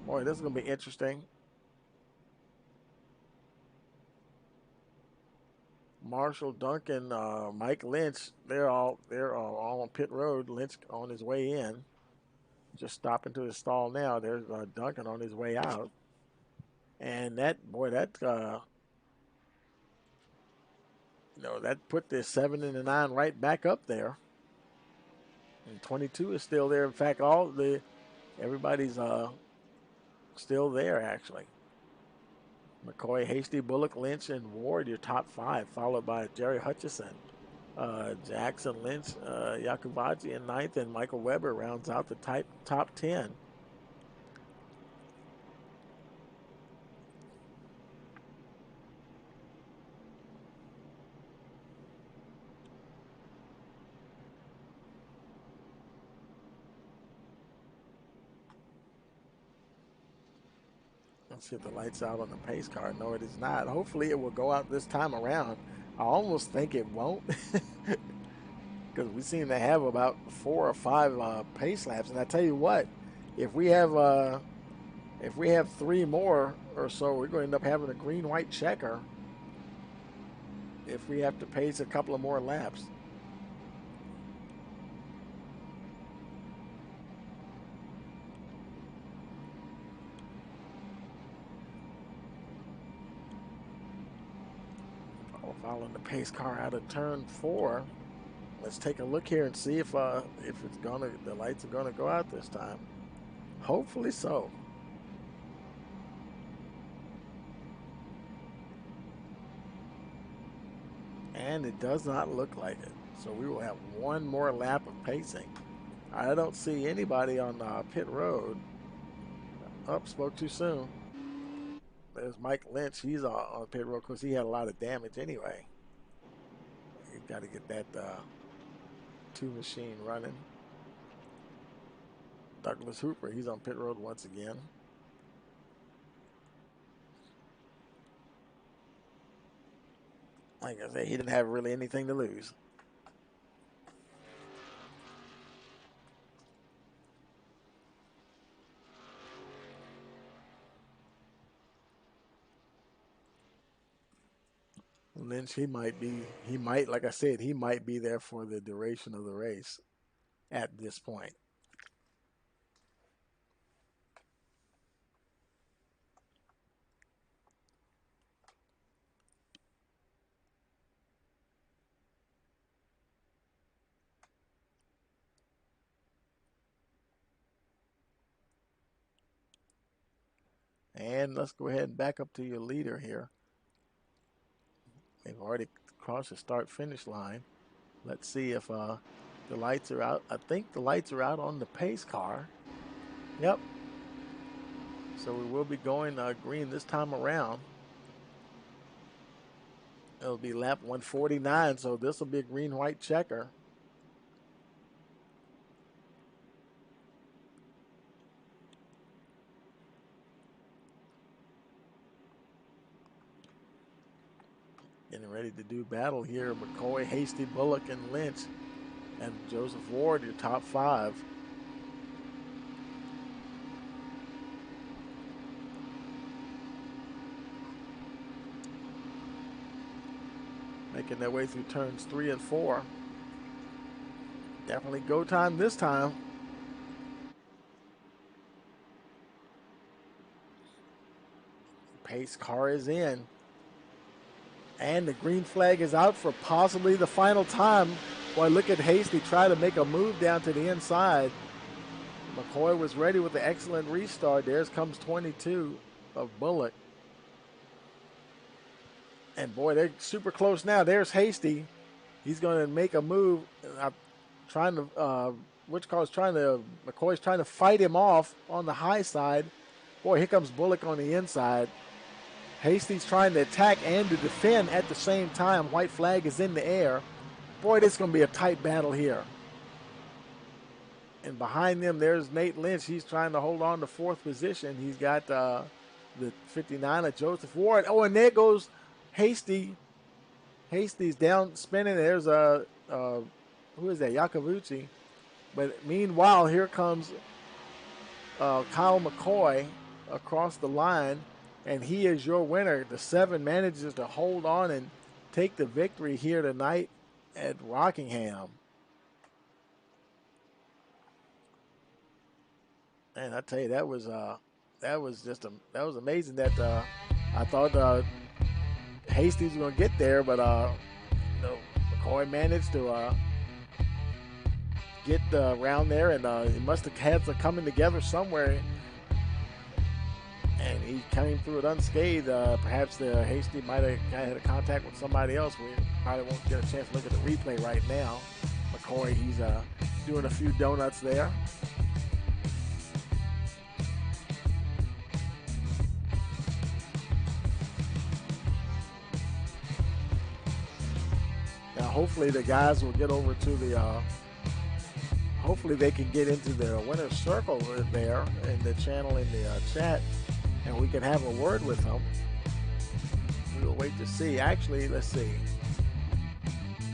Boy, this is going to be interesting. Marshall, Duncan, Mike Lynch, they're all on pit road. Lynch on his way in. Just stopping to his stall now. There's Duncan on his way out. And that that put the 7 and the 9 right back up there. And 22 is still there. In fact, everybody's still there actually. McCoy, Hasty, Bullock, Lynch, and Ward, your top 5, followed by Jerry Hutchison, Jackson, Lynch, Yakubaji in 9th, and Michael Weber rounds out the top 10. Let's see if the light's out on the pace car. No, it is not. Hopefully it will go out this time around. I almost think it won't because we seem to have about 4 or 5 pace laps. And I tell you what, if we have 3 more or so, we're going to end up having a green-white checker if we have to pace a couple of more laps. Following the pace car out of turn 4. Let's take a look here and see if the lights are gonna go out this time. Hopefully so. And it does not look like it. So we will have 1 more lap of pacing. I don't see anybody on pit road. Spoke too soon. There's Mike Lynch. He's on pit road because he had a lot of damage anyway. You've got to get that 2 machine running. Douglas Hooper, he's on pit road once again. Like I say, he didn't have really anything to lose. Lynch, like I said, he might be there for the duration of the race at this point. And let's go ahead and back up to your leader here. They've already crossed the start-finish line. Let's see if the lights are out. I think the lights are out on the pace car. Yep. So we will be going green this time around. It'll be lap 149, so this will be a green-white checker. Getting ready to do battle here. McCoy, Hasty, Bullock, and Lynch. And Joseph Ward, your top 5. Making their way through turns 3 and 4. Definitely go time this time. Pace car is in. And the green flag is out for possibly the final time. Boy, look at Hasty try to make a move down to the inside. McCoy was ready with the excellent restart. There's comes 22 of Bullock. And boy, they're super close now. There's Hasty. He's going to make a move. McCoy's trying to fight him off on the high side. Boy, here comes Bullock on the inside. Hasty's trying to attack and to defend at the same time. White flag is in the air. Boy, this is going to be a tight battle here. And behind them, there's Nate Lynch. He's trying to hold on to 4th position. He's got the 59 of Joseph Ward. Oh, and there goes Hasty. Hasty's down spinning. There's who is that? Yakovucci. But meanwhile, here comes Kyle McCoy across the line. And he is your winner. The 7 manages to hold on and take the victory here tonight at Rockingham. And I tell you, that was amazing. That I thought Hastings was going to get there, but McCoy managed to get around there, and he must have had some coming together somewhere. And he came through it unscathed. Perhaps the Hasty might have had a contact with somebody else. We probably won't get a chance to look at the replay right now. McCoy, he's doing a few donuts there. Now, hopefully the guys will get over to the hopefully they can get into the winner's circle there in the channel in the chat, and we can have a word with them. We'll wait to see. Actually, let's see.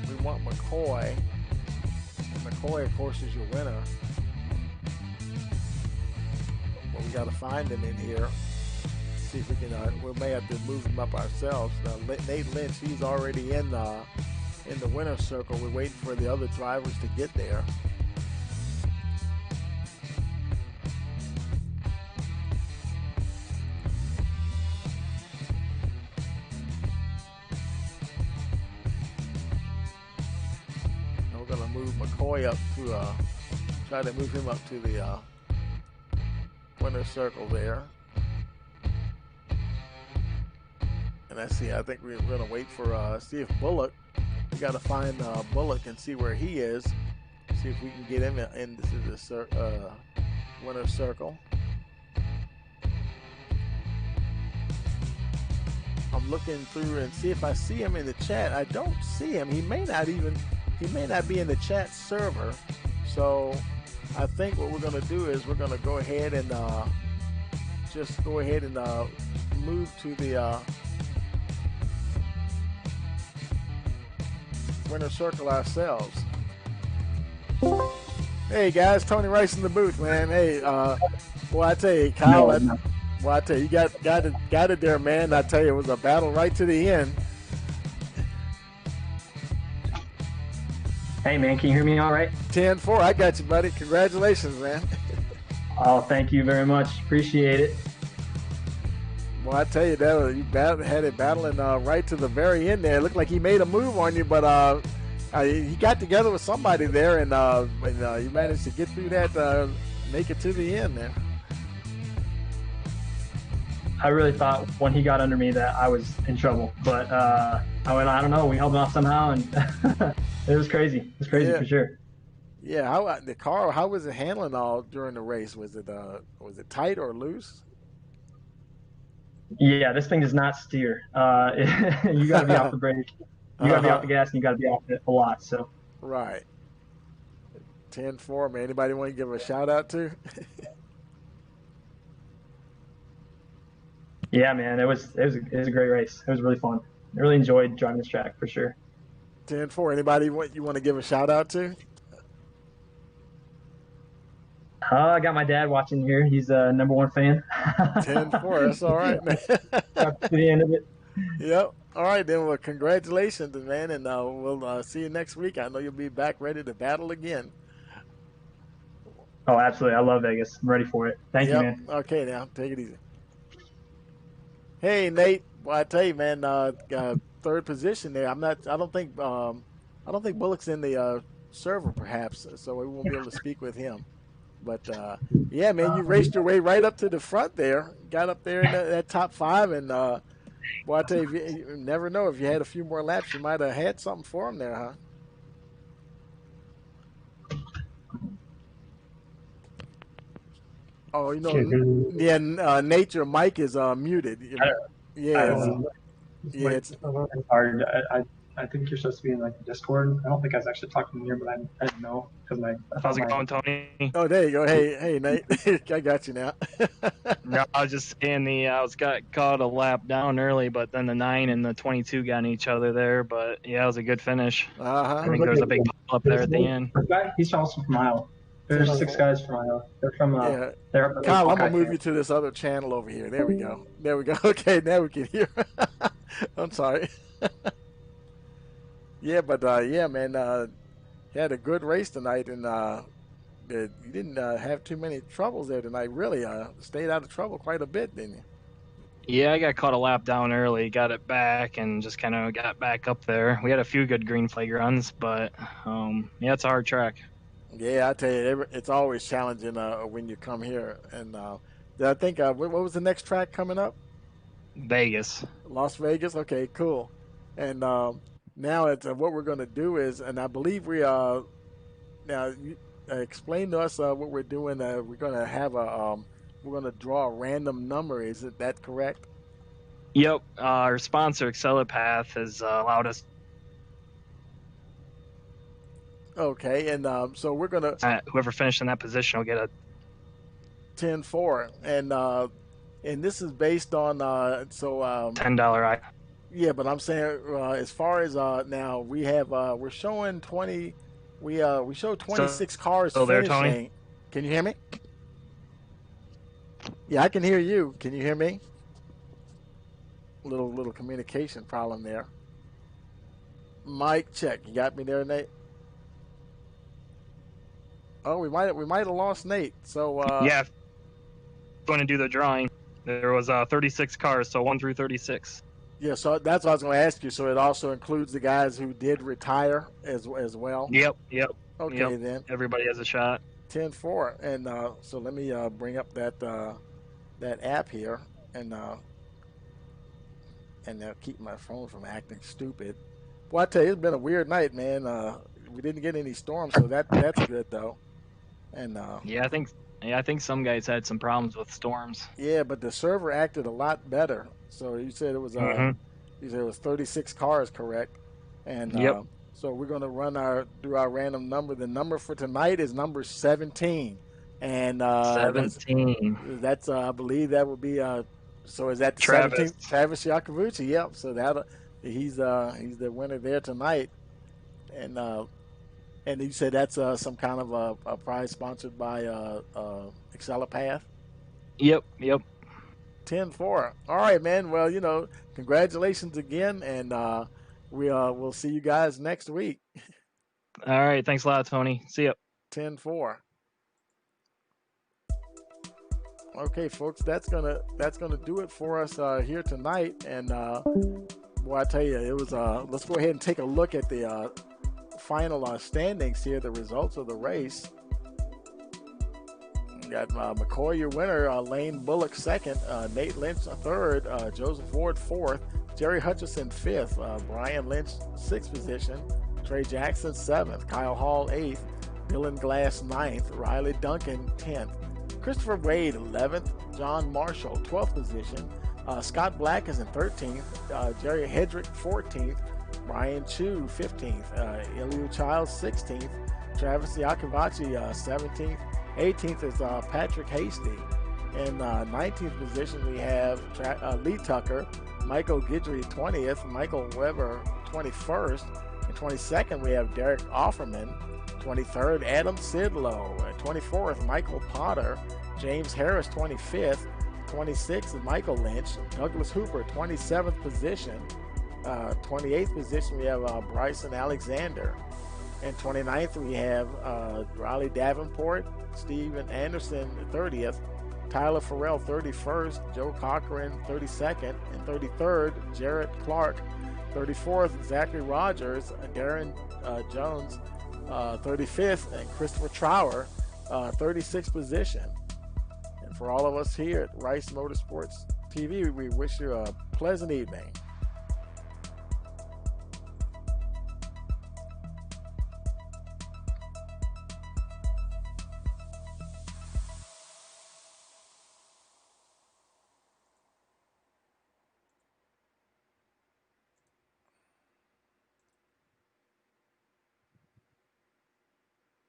We want McCoy. McCoy, of course, is your winner. But we got to find him in here. See if we can. We may have to move him up ourselves. Nate Lynch, he's already in the winner's circle. We're waiting for the other drivers to get there. McCoy up to try to move him up to the winner's circle there. And I think we're going to wait for see if Bullock. We got to find Bullock and see where he is. See if we can get him into the winner's circle. I'm looking through and see if I see him in the chat. I don't see him. He may not be in the chat server. So I think what we're going to do is we're going to go ahead and just go ahead and move to the winner's circle ourselves. Hey guys, Tony Rice in the booth, man. Hey, boy, I tell you, Kyle, I tell you, you got it there, man. I tell you, it was a battle right to the end. Hey, man, can you hear me all right? 10-4, I got you, buddy. Congratulations, man. Oh, thank you very much. Appreciate it. Well, I tell you, you had it battling right to the very end there. It looked like he made a move on you, but he got together with somebody there, and you managed to get through that, make it to the end there. I really thought when he got under me that I was in trouble, but I don't know. We held him off somehow, and it was crazy. It was crazy for sure. Yeah, how was it handling all during the race? Was it tight or loose? Yeah, this thing does not steer. You got to be off the brake. You got to be off Uh-huh. the gas, and you got to be off it a lot. So, Right. 10-4, man. Anybody want to give a shout out to? yeah, man, it was a great race. It was really fun. I really enjoyed driving this track for sure. 10-4. Anybody you want to give a shout out to? I got my dad watching here. He's a number one fan. 10-4. That's all right, man. Got to the end of it. Yep. All right, then. Well, congratulations, man. And we'll see you next week. I know you'll be back ready to battle again. Oh, absolutely. I love Vegas. I'm ready for it. Thank you, Yep. man. Okay, now. Take it easy. Hey, Nate. Well, I tell you, man, third position there. I don't think Bullock's in the server, perhaps, so we won't be able to speak with him. But yeah, man, you raced your way right up to the front there. Got up there in that top five, and boy, I tell you, you never know, if you had a few more laps, you might have had something for him there, huh? Oh, yeah, Nate, your mic is muted. I Yeah, don't know. yeah, It's hard. I think you're supposed to be in like Discord. I don't think I was actually talking here, but I didn't know because I How's thought it going, Tony? Oh, there you go. Hey, Nate, I got you now. No, I was just saying I got caught a lap down early, but then the 9 and the 22 got in each other there. But yeah, it was a good finish. I think there was a big pile up there at the end. He's also from Iowa. There's 6 guys from Iowa. They're from Yeah. they're Kyle, I'm gonna move you to this other channel over here. There we go. There we go. Okay, now we can hear. I'm sorry. Yeah, but yeah, man, you had a good race tonight, and you didn't have too many troubles there tonight. Really, stayed out of trouble quite a bit, didn't you? Yeah, I got caught a lap down early, got it back, and just kind of got back up there. We had a few good green flag runs, but yeah, it's a hard track. Yeah, I tell you, it's always challenging when you come here. And I think what was the next track coming up? Vegas. Las Vegas. Okay, cool. And now it's what we're going to do is, and I believe we now you, explain to us what we're doing. We're going to have we're going to draw a random number. Is that correct? Yep. Our sponsor, Excellipath, has allowed us. Okay, and so we're going to Whoever finished in that position will get a 10-4, and this is based on $10. Yeah, but I'm saying as far as now we have we're showing 20, we show 26 cars still there, finishing. Tony? Can you hear me? Yeah, I can hear you. Can you hear me? Little communication problem there. Mic check. You got me there, Nate? Oh, we might have lost Nate. So yeah, going to do the drawing. There was 36 cars, so 1 through 36. Yeah, so that's what I was going to ask you. So it also includes the guys who did retire as well. Yep. Okay, yep. then Everybody has a shot. 10-4, and so let me bring up that app here, and keep my phone from acting stupid. Well, I tell you, it's been a weird night, man. We didn't get any storms, so that's good though. And yeah, I think some guys had some problems with storms. Yeah, but the server acted a lot better. So you said it was you said it was 36 cars, correct? And yep. So we're going to do our random number. The number for tonight is number 17. And 17. That's I believe that would be so is that the Travis. 17th? Travis Yacovucci. Yep. So that he's the winner there tonight. And you said that's some kind of a prize sponsored by Excellipath? Yep. 10-4. All right, man. Well, congratulations again, and we'll see you guys next week. All right. Thanks a lot, Tony. See ya. 10-4. Okay, folks, that's gonna do it for us here tonight. And boy, I tell you, it was. Let's go ahead and take a look at the final standings here, the results of the race. We got McCoy, your winner, Lane Bullock second, Nate Lynch third, Joseph Ward fourth, Jerry Hutchison fifth, Brian Lynch sixth position, Trey Jackson seventh, Kyle Hall eighth, Dylan Glass ninth, Riley Duncan 10th, Christopher Wade 11th, John Marshall 12th position, Scott Black is in 13th. Jerry Hedrick 14th. Brian Chu 15th. Eliu Childs 16th. Travis Yakovachi 17th. 18th is Patrick Hasty. In 19th position, we have Lee Tucker, Michael Guidry 20th, Michael Weber 21st. In 22nd, we have Derek Offerman. 23rd, Adam Sidlow. 24th, Michael Potter. James Harris 25th. 26th is Michael Lynch. Douglas Hooper 27th position. 28th position, we have Bryson Alexander. In 29th, we have Riley Davenport, Steven Anderson 30th. Tyler Farrell 31st, Joe Cochran 32nd, and 33rd, Jarrett Clark. 34th, Zachary Rogers, Darren Jones 35th, and Christopher Trower 36th position. And for all of us here at Rice Motorsports TV, we wish you a pleasant evening.